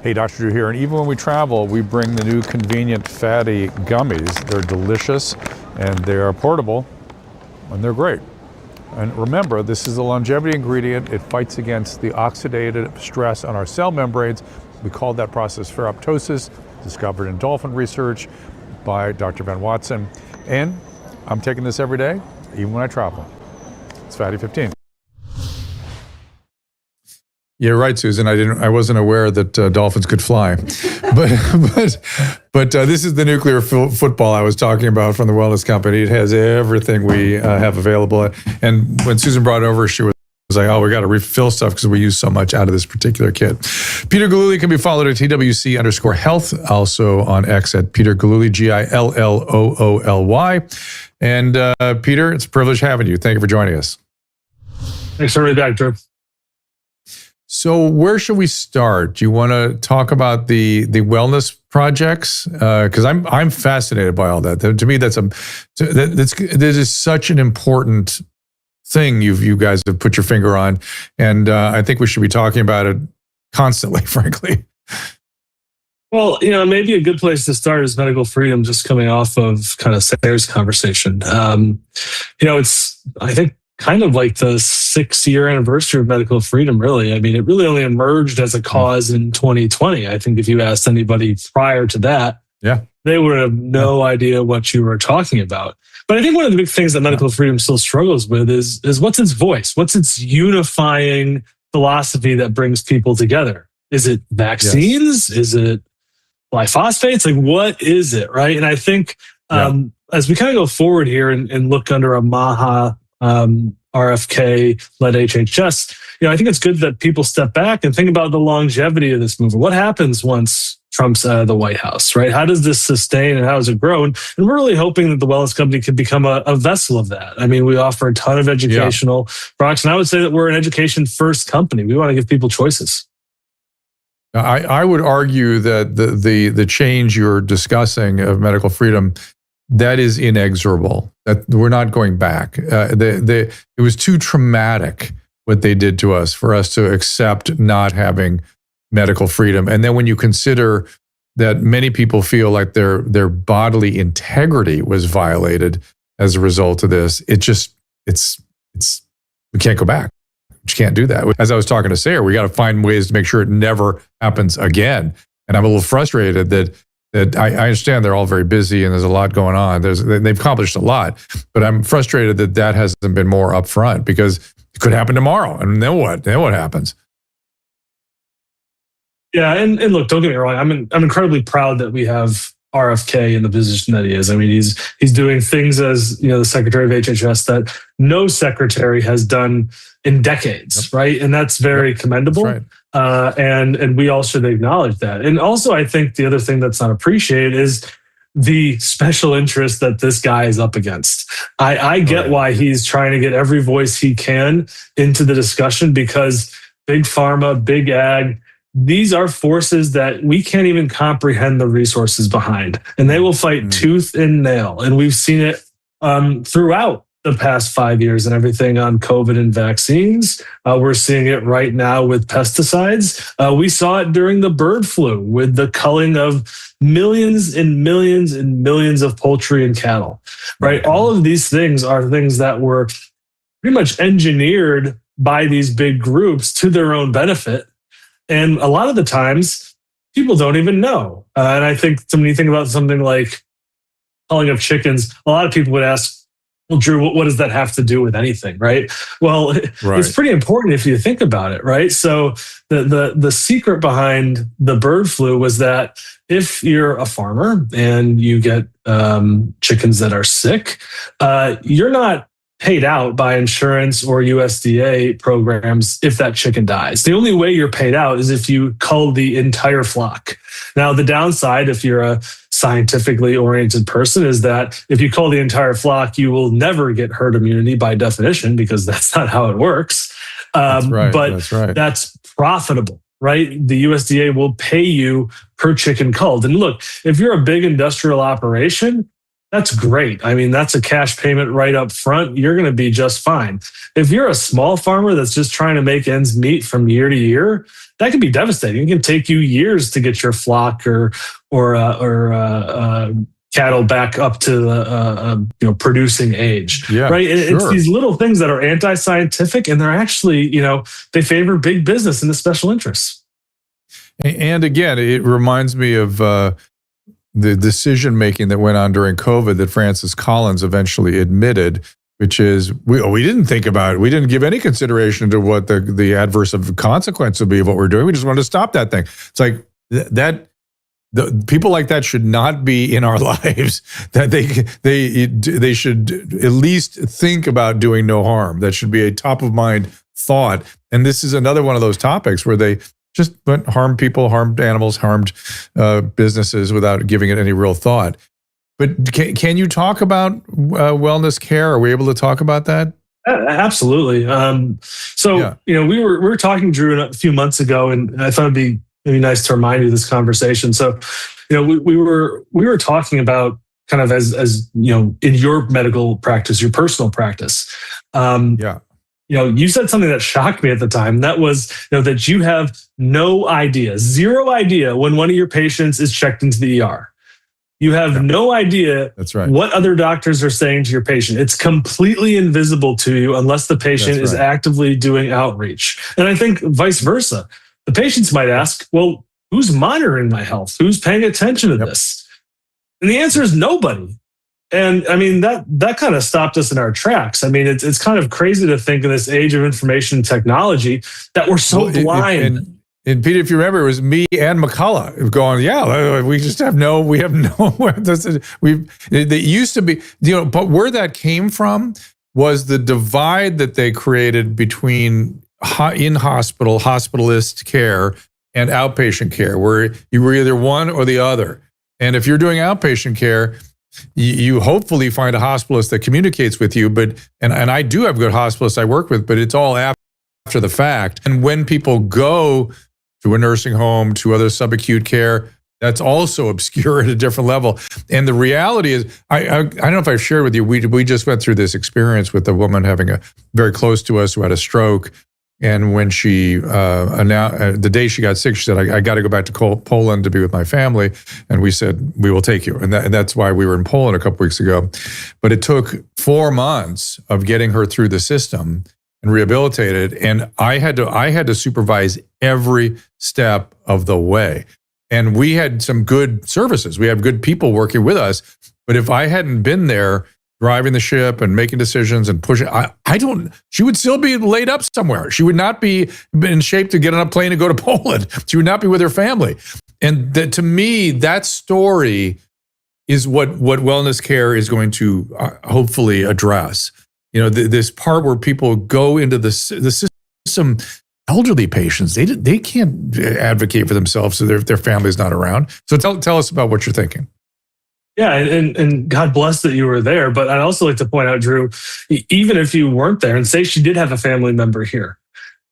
E: Hey, Dr. Drew here, and even when we travel, we bring the new convenient fatty gummies. They're delicious, and they are portable, and they're great. And remember, this is a longevity ingredient. It fights against the oxidative stress on our cell membranes. We call that process ferroptosis, discovered in dolphin research by Dr. Van Watson. And I'm taking this every day, even when I travel. It's Fatty 15.
A: You're right, Susan. I wasn't aware that dolphins could fly, but this is the nuclear football I was talking about from the Wellness Company. It has everything we have available. And when Susan brought it over, she was was like, oh, we got to refill stuff because we use so much out of this particular kit. Peter Gillooly can be followed at TWC_health, also on X at Peter Gillooly, Gillooly. And Peter, it's a privilege having you. Thank you for joining us.
I: Thanks for having me back, Drew.
A: So where should we start? Do you want to talk about the wellness projects? Because I'm fascinated by all that. To me, that is such an important thing you guys have put your finger on, and I think we should be talking about it constantly, frankly.
I: Well, maybe a good place to start is medical freedom, just coming off of kind of Sayre's conversation. It's, I think, kind of like the 6-year anniversary of medical freedom, really. I mean, it really only emerged as a cause in 2020. I think if you asked anybody prior to that, they would have no idea what you were talking about. But I think one of the big things that medical freedom still struggles with is what's its voice? What's its unifying philosophy that brings people together? Is it vaccines? Is it glyphosates? Like, what is it, right? And I think as we kind of go forward here and look under a MAHA RFK-led HHS, I think it's good that people step back and think about the longevity of this movement. What happens once Trump's out of the White House, right? How does this sustain and how does it grow? And we're really hoping that the Wellness Company can become a vessel of that. I mean, we offer a ton of educational products, and I would say that we're an education-first company. We want to give people choices.
A: I would argue that the change you're discussing of medical freedom, that is inexorable. That we're not going back. It was too traumatic what they did to us for us to accept not having medical freedom. And then when you consider that many people feel like their bodily integrity was violated as a result of this, we can't go back. We can't do that. As I was talking to Sayre, we got to find ways to make sure it never happens again. And I'm a little frustrated that I understand they're all very busy and there's a lot going on. They've accomplished a lot, but I'm frustrated that hasn't been more upfront, because it could happen tomorrow. And then what? Then what happens?
I: Yeah, and look, don't get me wrong. I'm incredibly proud that we have RFK in the position that he is. I mean, he's doing things as the Secretary of HHS that no secretary has done in decades, right? And that's very commendable. That's right. And we all should acknowledge that. And also, I think the other thing that's not appreciated is the special interest that this guy is up against. I get why he's trying to get every voice he can into the discussion, because big pharma, big ag, these are forces that we can't even comprehend the resources behind, and they will fight tooth and nail. And we've seen it throughout the past 5 years and everything on COVID and vaccines. We're seeing it right now with pesticides. We saw it during the bird flu with the culling of millions and millions and millions of poultry and cattle, right? All of these things are things that were pretty much engineered by these big groups to their own benefit. And a lot of the times, people don't even know. And I think when you think about something like culling of chickens, a lot of people would ask, well, Drew, what does that have to do with anything, right? Well, It's pretty important if you think about it, right? So the secret behind the bird flu was that if you're a farmer and you get chickens that are sick, you're not paid out by insurance or USDA programs if that chicken dies. The only way you're paid out is if you cull the entire flock. Now, the downside, if you're a scientifically oriented person, is that if you cull the entire flock, you will never get herd immunity by definition, because that's not how it works. That's profitable, right? The USDA will pay you per chicken culled. And look, if you're a big industrial operation, that's great. I mean, that's a cash payment right up front. You're going to be just fine. If you're a small farmer that's just trying to make ends meet from year to year, that can be devastating. It can take you years to get your flock or cattle back up to producing age, right? And it's these little things that are anti-scientific, and they're actually, they favor big business and the special interests.
A: And again, it reminds me of the decision-making that went on during COVID that Francis Collins eventually admitted, which is we didn't think about it. We didn't give any consideration to what the adverse consequence would be of what we're doing. We just wanted to stop that thing. It's like the people like that should not be in our lives. That they should at least think about doing no harm. That should be a top of mind thought. And this is another one of those topics where they just harmed people, harmed animals, harmed businesses without giving it any real thought. But can you talk about wellness care? Are we able to talk about that?
I: Absolutely. We were talking, Drew, a few months ago, and I thought it'd be maybe nice to remind you of this conversation. So, we were talking about kind of as in your medical practice, your personal practice. You said something that shocked me at the time. That was, that you have no idea, zero idea when one of your patients is checked into the ER. You have no idea what other doctors are saying to your patient. It's completely invisible to you unless the patient is actively doing outreach. And I think vice versa. The patients might ask, well, who's monitoring my health? Who's paying attention to this? And the answer is nobody. And I mean, that kind of stopped us in our tracks. I mean, it's kind of crazy to think in this age of information technology that we're so blind.
A: And Peter, if you remember, it was me and McCullough going, we just have it used to be, but where that came from was the divide that they created between in-hospital, hospitalist care and outpatient care, where you were either one or the other. And if you're doing outpatient care, you hopefully find a hospitalist that communicates with you, and I do have good hospitalists I work with, but it's all after the fact. And when people go to a nursing home, to other subacute care, that's also obscure at a different level. And the reality is, I don't know if I've shared with you, we just went through this experience with a woman having very close to us who had a stroke. And when she announced, the day she got sick, she said, I got to go back to Poland to be with my family. And we said, we will take you. And that's why we were in Poland a couple weeks ago. But it took 4 months of getting her through the system and rehabilitated. And I had to supervise every step of the way. And we had some good services. We have good people working with us. But if I hadn't been there driving the ship and making decisions and pushing, she would still be laid up somewhere. She would not be in shape to get on a plane and go to Poland. She would not be with her family. And to me, that story is what wellness care is going to hopefully address. This part where people go into the system, elderly patients, they can't advocate for themselves if their family's not around. So tell us about what you're thinking.
I: Yeah, and God bless that you were there. But I'd also like to point out, Drew, even if you weren't there, and say she did have a family member here,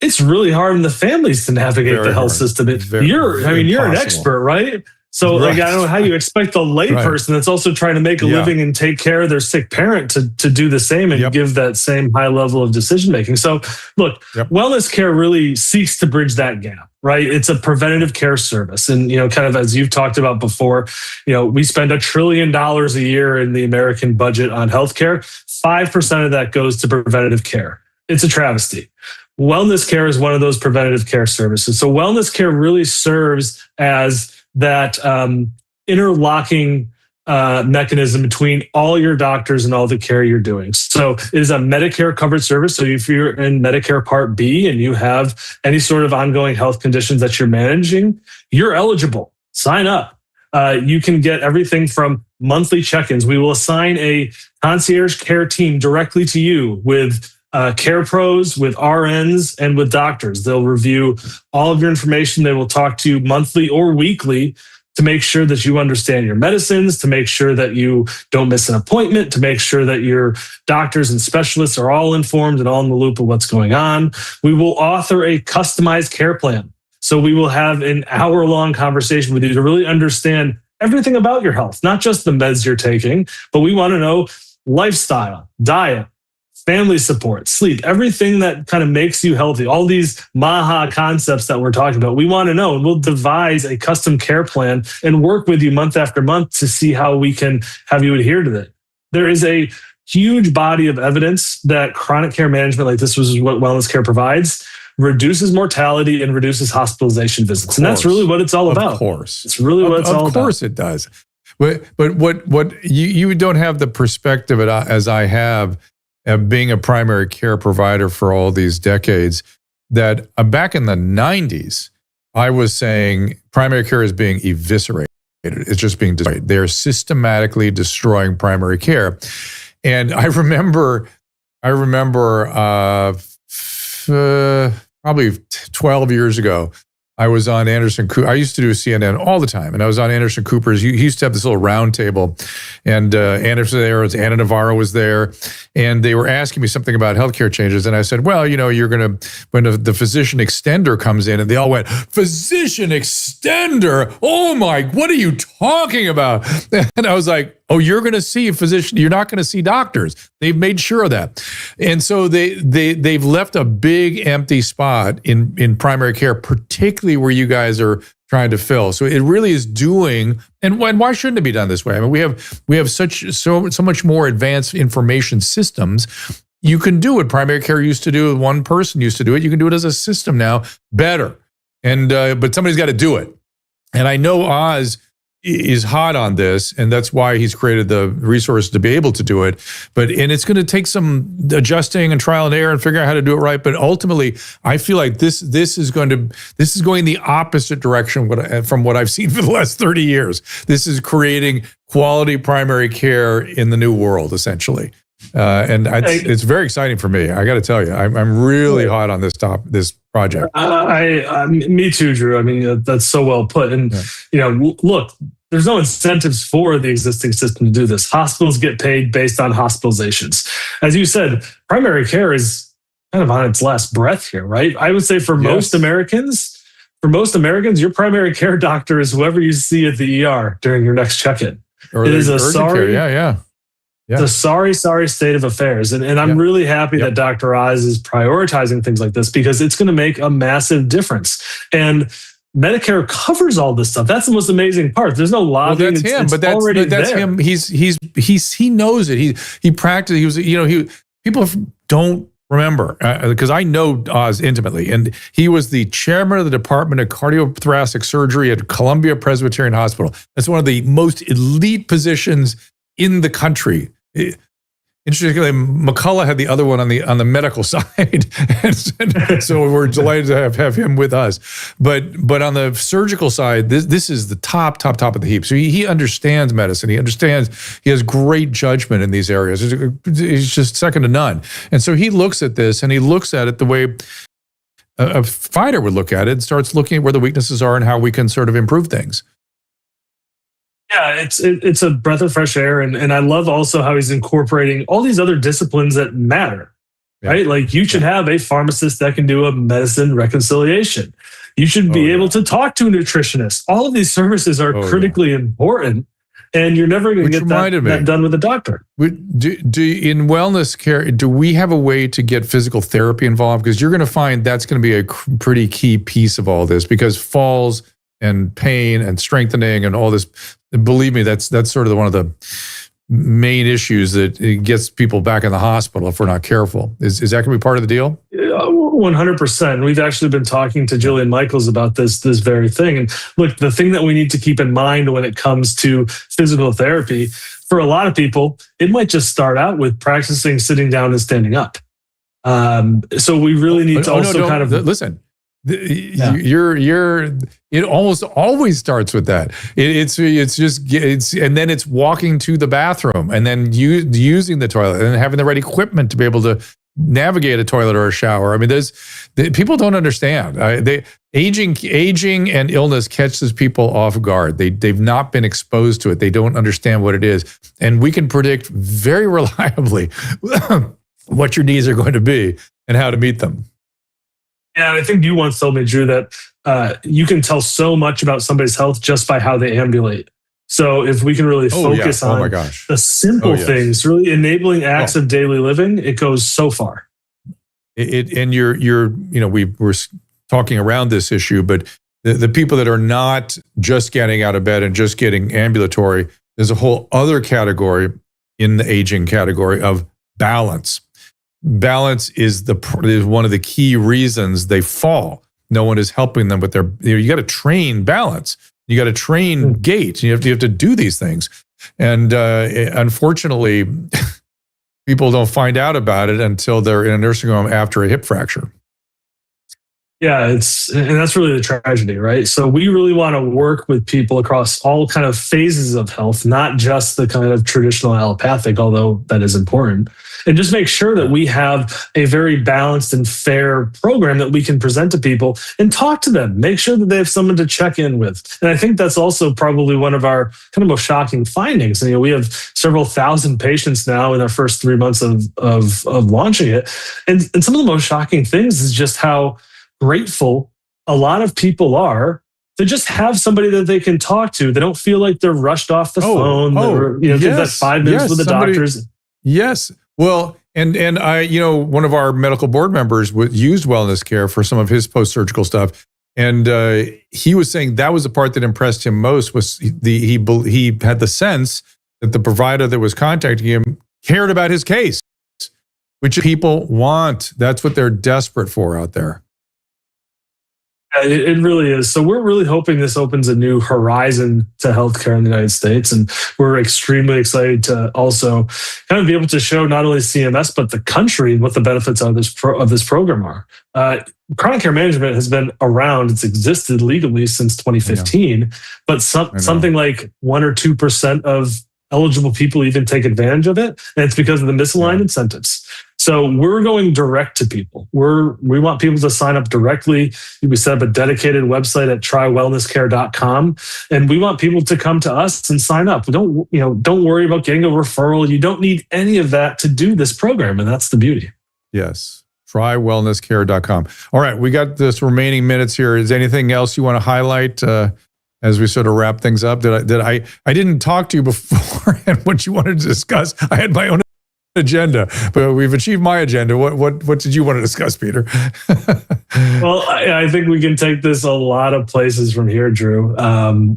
I: it's really hard in the families to navigate the health system. You're an expert, right? So I don't know how you expect the layperson that's also trying to make a living and take care of their sick parent to do the same and give that same high level of decision making. So look, wellness care really seeks to bridge that gap, right? It's a preventative care service. And, kind of as you've talked about before, we spend $1 trillion a year in the American budget on healthcare. 5% of that goes to preventative care. It's a travesty. Wellness care is one of those preventative care services. So wellness care really serves as that interlocking mechanism between all your doctors and all the care you're doing. So it is a Medicare covered service. So if you're in Medicare Part B and you have any sort of ongoing health conditions that you're managing, you're eligible. Sign up. You can get everything from monthly check-ins. We will assign a concierge care team directly to you with care pros, with RNs, and with doctors. They'll review all of your information. They will talk to you monthly or weekly to make sure that you understand your medicines, to make sure that you don't miss an appointment, to make sure that your doctors and specialists are all informed and all in the loop of what's going on. We will author a customized care plan. So we will have an hour-long conversation with you to really understand everything about your health, not just the meds you're taking, but we want to know lifestyle, diet, family support, sleep, everything that kind of makes you healthy, all these MAHA concepts that we're talking about, we want to know. And we'll devise a custom care plan and work with you month after month to see how we can have you adhere to that. There is a huge body of evidence that chronic care management, like this was what wellness care provides, reduces mortality and reduces hospitalization visits. And that's really what it's all about.
A: Of course.
I: It's really what it's all about.
A: Of course it does. But what you don't have the perspective as I have, being a primary care provider for all these decades, that back in the 90s, I was saying primary care is being eviscerated. It's just being destroyed. They're systematically destroying primary care. And I remember probably 12 years ago, I was on Anderson Cooper. I used to do CNN all the time, and I was on Anderson Cooper's. He used to have this little round table, and Anderson there was, Anna Navarro was there, and they were asking me something about healthcare changes, and I said, well, you're going to, when the physician extender comes in, and they all went, physician extender? Oh my, what are you talking about? And I was like, oh, you're going to see a physician. You're not going to see doctors. They've made sure of that. And so they've left a big empty spot in primary care, particularly where you guys are trying to fill. So it really is doing, and why shouldn't it be done this way? I mean, we have so much more advanced information systems. You can do what primary care used to do. One person used to do it. You can do it as a system now better. And but somebody's got to do it. And I know Oz is hot on this, and that's why he's created the resources to be able to do it. And it's going to take some adjusting and trial and error and figure out how to do it right. But ultimately, I feel like this is going the opposite direction from what I've seen for the last 30 years. This is creating quality primary care in the new world, essentially. And it's very exciting for me. I got to tell you, I'm really hot on this project.
I: Me too, Drew. I mean, that's so well put. And look, there's no incentives for the existing system to do this. Hospitals get paid based on hospitalizations. As you said, primary care is kind of on its last breath here, right? I would say for most Americans, your primary care doctor is whoever you see at the ER during your next check-in.
A: Or it is a sorry, care.
I: It's a sorry state of affairs. And I'm really happy that Dr. Oz is prioritizing things like this, because it's going to make a massive difference. And Medicare covers all this stuff. That's the most amazing part. There's no lobbying.
A: Well, that's him, but that's him. He knows it. He practiced. People don't remember, because I know Oz intimately, and he was the chairman of the Department of Cardiothoracic Surgery at Columbia Presbyterian Hospital. That's one of the most elite positions in the country. Interestingly, McCullough had the other one on the medical side, and so we're delighted to have him with us. But on the surgical side, this is the top of the heap. So he understands medicine. He has great judgment in these areas. He's just second to none. And so he looks at this, and he looks at it the way a fighter would look at it, and starts looking at where the weaknesses are and how we can sort of improve things.
I: Yeah, it's a breath of fresh air. And I love also how he's incorporating all these other disciplines that matter, right? Like you should have a pharmacist that can do a medicine reconciliation. You should be able to talk to a nutritionist. All of these services are critically important, and you're never going to get that done with a doctor.
A: Do in wellness care, do we have a way to get physical therapy involved? Because you're going to find that's going to be a pretty key piece of all this, because falls and pain and strengthening and all this, believe me, that's sort of one of the main issues that it gets people back in the hospital if we're not careful. Is that going to be part of the deal?
I: 100%. We've actually been talking to Jillian Michaels about this very thing. And look, the thing that we need to keep in mind when it comes to physical therapy, for a lot of people, it might just start out with practicing sitting down and standing up. So we really need to
A: listen. It almost always starts with that. And then it's walking to the bathroom, and then using the toilet, and having the right equipment to be able to navigate a toilet or a shower. I mean, people don't understand. Aging and illness catches people off guard. They've not been exposed to it. They don't understand what it is, and we can predict very reliably what your needs are going to be and how to meet them.
I: Yeah, I think you once told me, Drew, that you can tell so much about somebody's health just by how they ambulate. So if we can really focus on the simple things, really enabling acts of daily living, it goes so far.
A: And we were talking around this issue, but the people that are not just getting out of bed and just getting ambulatory, there's a whole other category in the aging category of balance. Balance is one of the key reasons they fall. No one is helping them with you got to train balance. You got to train gait. You have to do these things. And unfortunately, people don't find out about it until they're in a nursing home after a hip fracture.
I: Yeah, and that's really the tragedy, right? So we really want to work with people across all kind of phases of health, not just the kind of traditional allopathic, although that is important, and just make sure that we have a very balanced and fair program that we can present to people and talk to them, make sure that they have someone to check in with. And I think that's also probably one of our kind of most shocking findings. And, we have several thousand patients now in our first 3 months of launching it. And some of the most shocking things is just how grateful a lot of people are to just have somebody that they can talk to. They don't feel like they're rushed off the phone. Give that 5 minutes with the doctors.
A: Yes. Well, and I, one of our medical board members used wellness care for some of his post-surgical stuff. And he was saying that was the part that impressed him most, was he had the sense that the provider that was contacting him cared about his case, which people want. That's what they're desperate for out there.
I: It really is. So we're really hoping this opens a new horizon to healthcare in the United States. And we're extremely excited to also kind of be able to show not only CMS, but the country what the benefits of this program are. Chronic care management has been around. It's existed legally since 2015, but something like 1 or 2% of eligible people even take advantage of it. And it's because of the misaligned incentives. So we're going direct to people. We want people to sign up directly. We set up a dedicated website at trywellnesscare.com, and we want people to come to us and sign up. Don't worry about getting a referral. You don't need any of that to do this program, and that's the beauty.
A: Yes. Trywellnesscare.com. All right, we got this remaining minutes here. Is anything else you want to highlight as we sort of wrap things up? I didn't talk to you before and what you wanted to discuss. I had my own agenda, but we've achieved my agenda. What did you want to discuss, Peter?
I: Well, I think we can take this a lot of places from here, Drew.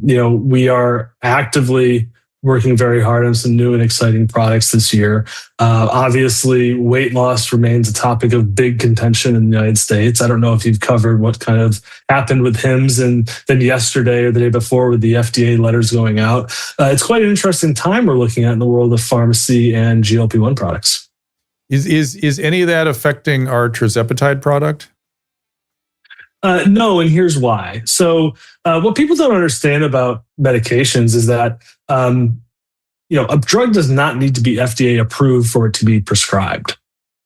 I: We are actively working very hard on some new and exciting products this year. Obviously, weight loss remains a topic of big contention in the United States. I don't know if you've covered what kind of happened with HIMSS and then yesterday or the day before with the FDA letters going out. It's quite an interesting time we're looking at in the world of pharmacy and GLP-1 products.
A: Is any of that affecting our tirzepatide product?
I: No, and here's why. So what people don't understand about medications is that a drug does not need to be FDA approved for it to be prescribed,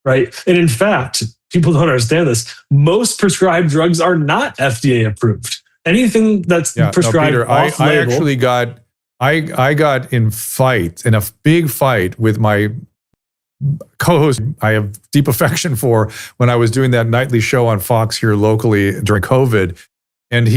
I: right? And in fact, people don't understand this. Most prescribed drugs are not FDA approved. Anything that's prescribed
A: Peter,
I: off-label.
A: I actually got in a big fight with my co-host I have deep affection for when I was doing that nightly show on Fox here locally during COVID. And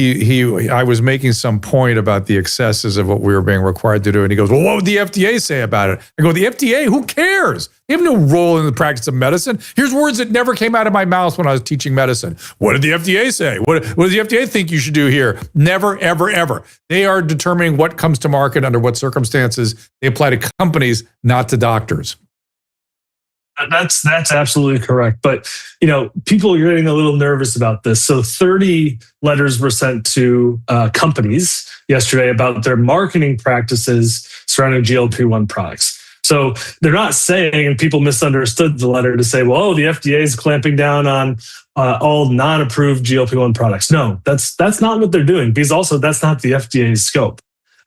A: I was making some point about the excesses of what we were being required to do. And he goes, well, what would the FDA say about it? I go, the FDA, who cares? They have no role in the practice of medicine. Here's words that never came out of my mouth when I was teaching medicine. What did the FDA say? What does the FDA think you should do here? Never, ever, ever. They are determining what comes to market under what circumstances. They apply to companies, not to doctors.
I: That's absolutely correct. But, people are getting a little nervous about this. So 30 letters were sent to companies yesterday about their marketing practices surrounding GLP-1 products. So they're not saying, and people misunderstood the letter to say, well, the FDA is clamping down on all non-approved GLP-1 products. No, that's not what they're doing, because also that's not the FDA's scope.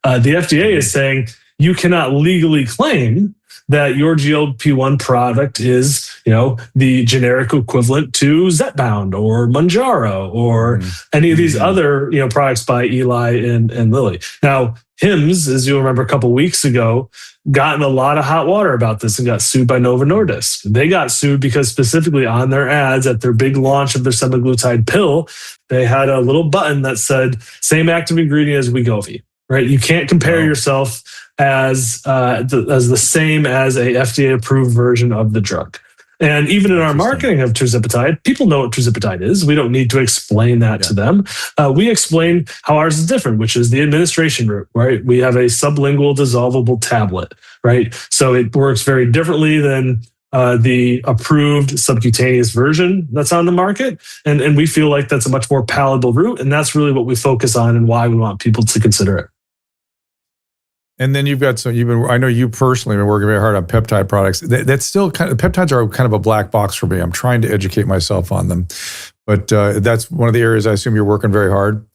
I: The FDA is saying you cannot legally claim that your GLP-1 product is, the generic equivalent to Zepbound or Mounjaro or any of these other, products by Eli and Lilly. Now, HIMSS, as you'll remember a couple of weeks ago, got in a lot of hot water about this and got sued by Novo Nordisk. They got sued because specifically on their ads at their big launch of their semaglutide pill, they had a little button that said, same active ingredient as Wegovy, right? You can't compare yourself as the same as a FDA-approved version of the drug. And even in our marketing of tirzepatide, people know what tirzepatide is. We don't need to explain that to them. We explain how ours is different, which is the administration route, right? We have a sublingual dissolvable tablet, right? So it works very differently than the approved subcutaneous version that's on the market. And we feel like that's a much more palatable route. And that's really what we focus on and why we want people to consider it.
A: And then you've got I know you personally have been working very hard on peptide products. That's still peptides are kind of a black box for me. I'm trying to educate myself on them. But that's one of the areas I assume you're working very hard.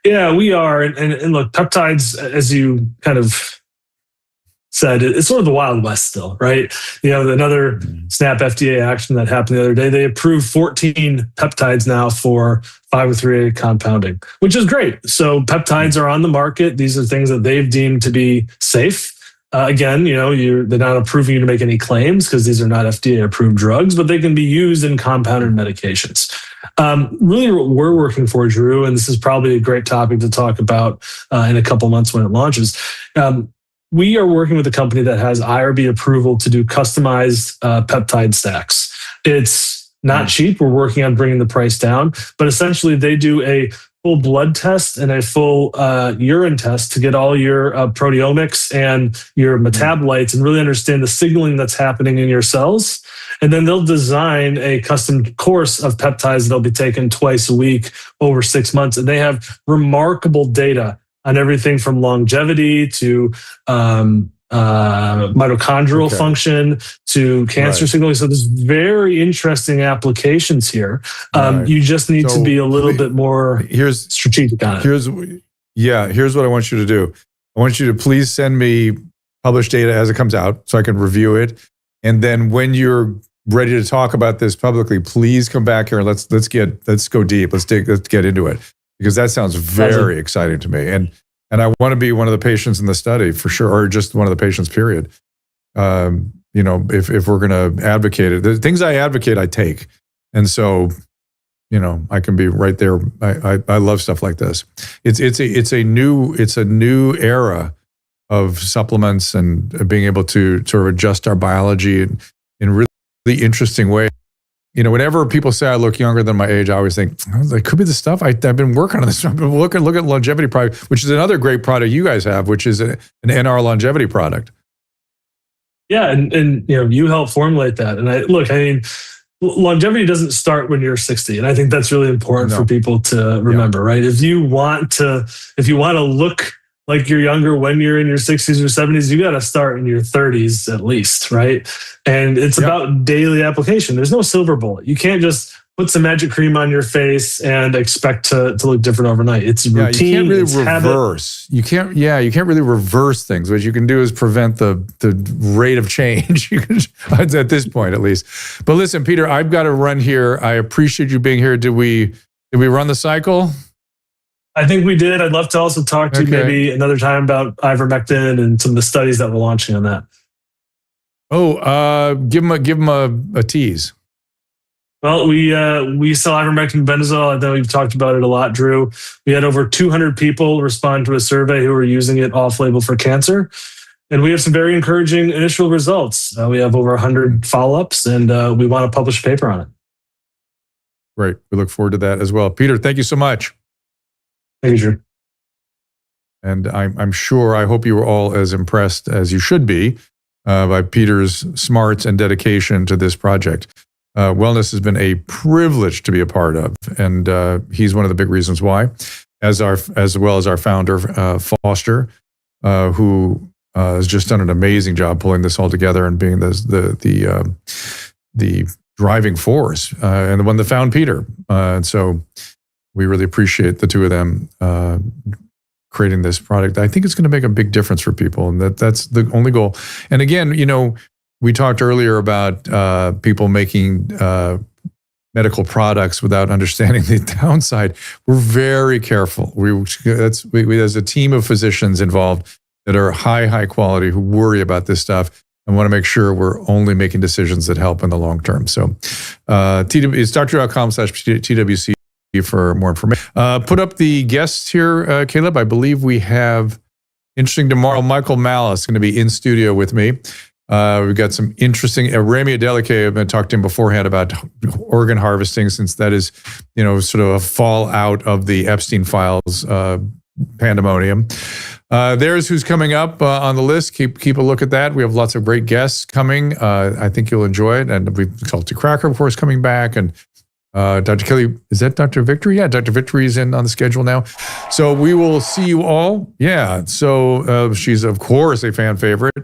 I: Yeah, we are. And look, peptides, as you kind of said, it's sort of the Wild West still, right? Another SNAP FDA action that happened the other day, they approved 14 peptides now for 503A compounding, which is great. So peptides are on the market. These are things that they've deemed to be safe. Again, they're not approving you to make any claims because these are not FDA approved drugs, but they can be used in compounded medications. Really what we're working for, Drew, and this is probably a great topic to talk about in a couple months when it launches. We are working with a company that has IRB approval to do customized peptide stacks. It's not cheap. We're working on bringing the price down, but essentially they do a full blood test and a full urine test to get all your proteomics and your metabolites and really understand the signaling that's happening in your cells. And then they'll design a custom course of peptides that'll be taken twice a week over 6 months. And they have remarkable data on everything from longevity to mitochondrial function to cancer signaling. So there's very interesting applications here. You just need to be a little bit more strategic on it.
A: Here's what I want you to do. I want you to please send me published data as it comes out so I can review it. And then when you're ready to talk about this publicly, please come back here and let's go deep. Let's get into it, because that sounds very exciting to me. And I want to be one of the patients in the study for sure, or just one of the patients, period. If we're going to advocate it, the things I advocate, I take. And so, I can be right there. I love stuff like this. It's a new era of supplements and being able to sort of adjust our biology in really interesting ways. Whenever people say I look younger than my age, I always think, it could be the stuff I've been working on this. Look at longevity product, which is another great product you guys have, which is an NR longevity product.
I: Yeah, and you help formulate that. And longevity doesn't start when you're 60, and I think that's really important for people to remember, right? If you want to look like you're younger when you're in your 60s or 70s, you got to start in your 30s at least, right? And it's about daily application. There's no silver bullet. You can't just put some magic cream on your face and expect to look different overnight. It's routine.
A: You can't really reverse. You can't really reverse things. What you can do is prevent the rate of change. At this point, at least. But listen, Peter, I've got to run here. I appreciate you being here. Did we run the cycle?
I: I think we did. I'd love to also talk to you maybe another time about ivermectin and some of the studies that we're launching on that.
A: Give them a tease.
I: Well, we sell ivermectin and benzol. I know we've talked about it a lot, Drew. We had over 200 people respond to a survey who were using it off-label for cancer. And we have some very encouraging initial results. We have over 100 follow-ups, and we want to publish a paper on it.
A: Great. We look forward to that as well. Peter, thank you so much.
I: Thank you, Drew.
A: And I'm sure, I hope you were all as impressed as you should be by Peter's smarts and dedication to this project. Wellness has been a privilege to be a part of, and he's one of the big reasons why, as well as our founder, Foster, who has just done an amazing job pulling this all together and being the driving force and the one that found Peter. And so we really appreciate the two of them creating this product. I think it's going to make a big difference for people, and that's the only goal. And again, we talked earlier about people making medical products without understanding the downside. We're very careful. We there's a team of physicians involved that are high quality who worry about this stuff and want to make sure we're only making decisions that help in the long term. So it's doctor.com/TWC for more information. Put up the guests here, Caleb. I believe we have, interesting tomorrow, Michael Malice going to be in studio with me. We've got some interesting, Rami Adeleke, I've been talking to him beforehand about organ harvesting, since that is, sort of a fallout of the Epstein files pandemonium. There's who's coming up on the list. Keep a look at that. We have lots of great guests coming. I think you'll enjoy it. And we've Salty Cracker, of course, coming back. And Dr. Kelly, is that Dr. Victory? Yeah, Dr. Victory is in on the schedule now. So we will see you all. Yeah, so she's, of course, a fan favorite.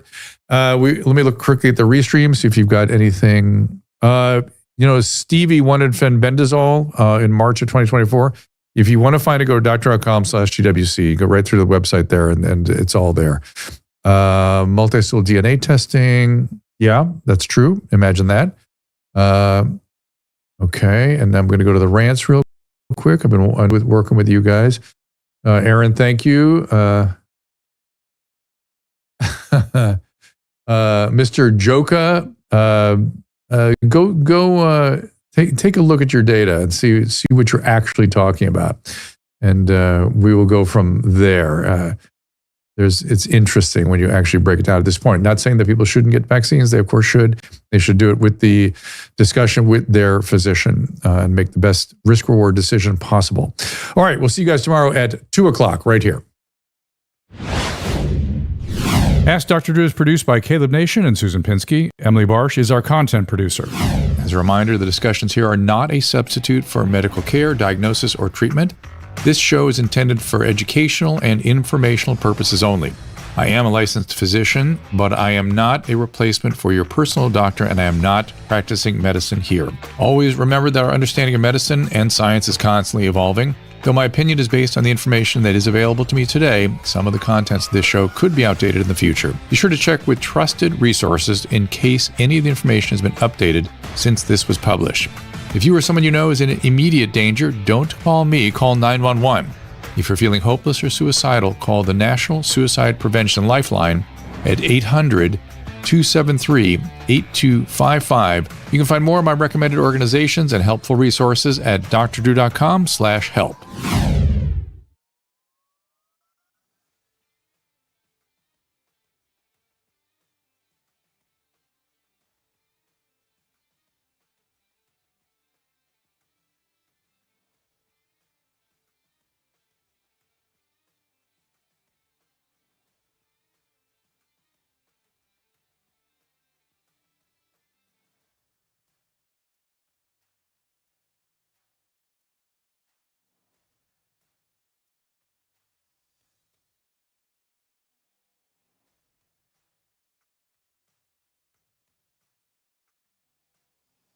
A: Let me look quickly at the restream, see if you've got anything. Stevie wanted fenbendazole in March of 2024. If you want to find it, go to doctor.com/GWC. Go right through the website there, and it's all there. Multi-stool DNA testing. Yeah, that's true. Imagine that. Okay, and I'm going to go to the rants real quick. I've been working with you guys. Aaron, thank you. Mr. Joka, take a look at your data and see what you're actually talking about, and we will go from there. It's interesting when you actually break it down at this point. Not saying that people shouldn't get vaccines; they of course should. They should do it with the discussion with their physician and make the best risk-reward decision possible. All right, we'll see you guys tomorrow at 2:00 right here. Ask Dr. Drew is produced by Caleb Nation and Susan Pinsky. Emily Barsh is our content producer. As a reminder, the discussions here are not a substitute for medical care, diagnosis, or treatment. This show is intended for educational and informational purposes only. I am a licensed physician, but I am not a replacement for your personal doctor, and I am not practicing medicine here. Always remember that our understanding of medicine and science is constantly evolving. Though my opinion is based on the information that is available to me today, some of the contents of this show could be outdated in the future. Be sure to check with trusted resources in case any of the information has been updated since this was published. If you or someone you know is in immediate danger, don't call me, call 911. If you're feeling hopeless or suicidal, call the National Suicide Prevention Lifeline at 800-273-8255. You can find more of my recommended organizations and helpful resources at drdrew.com/help.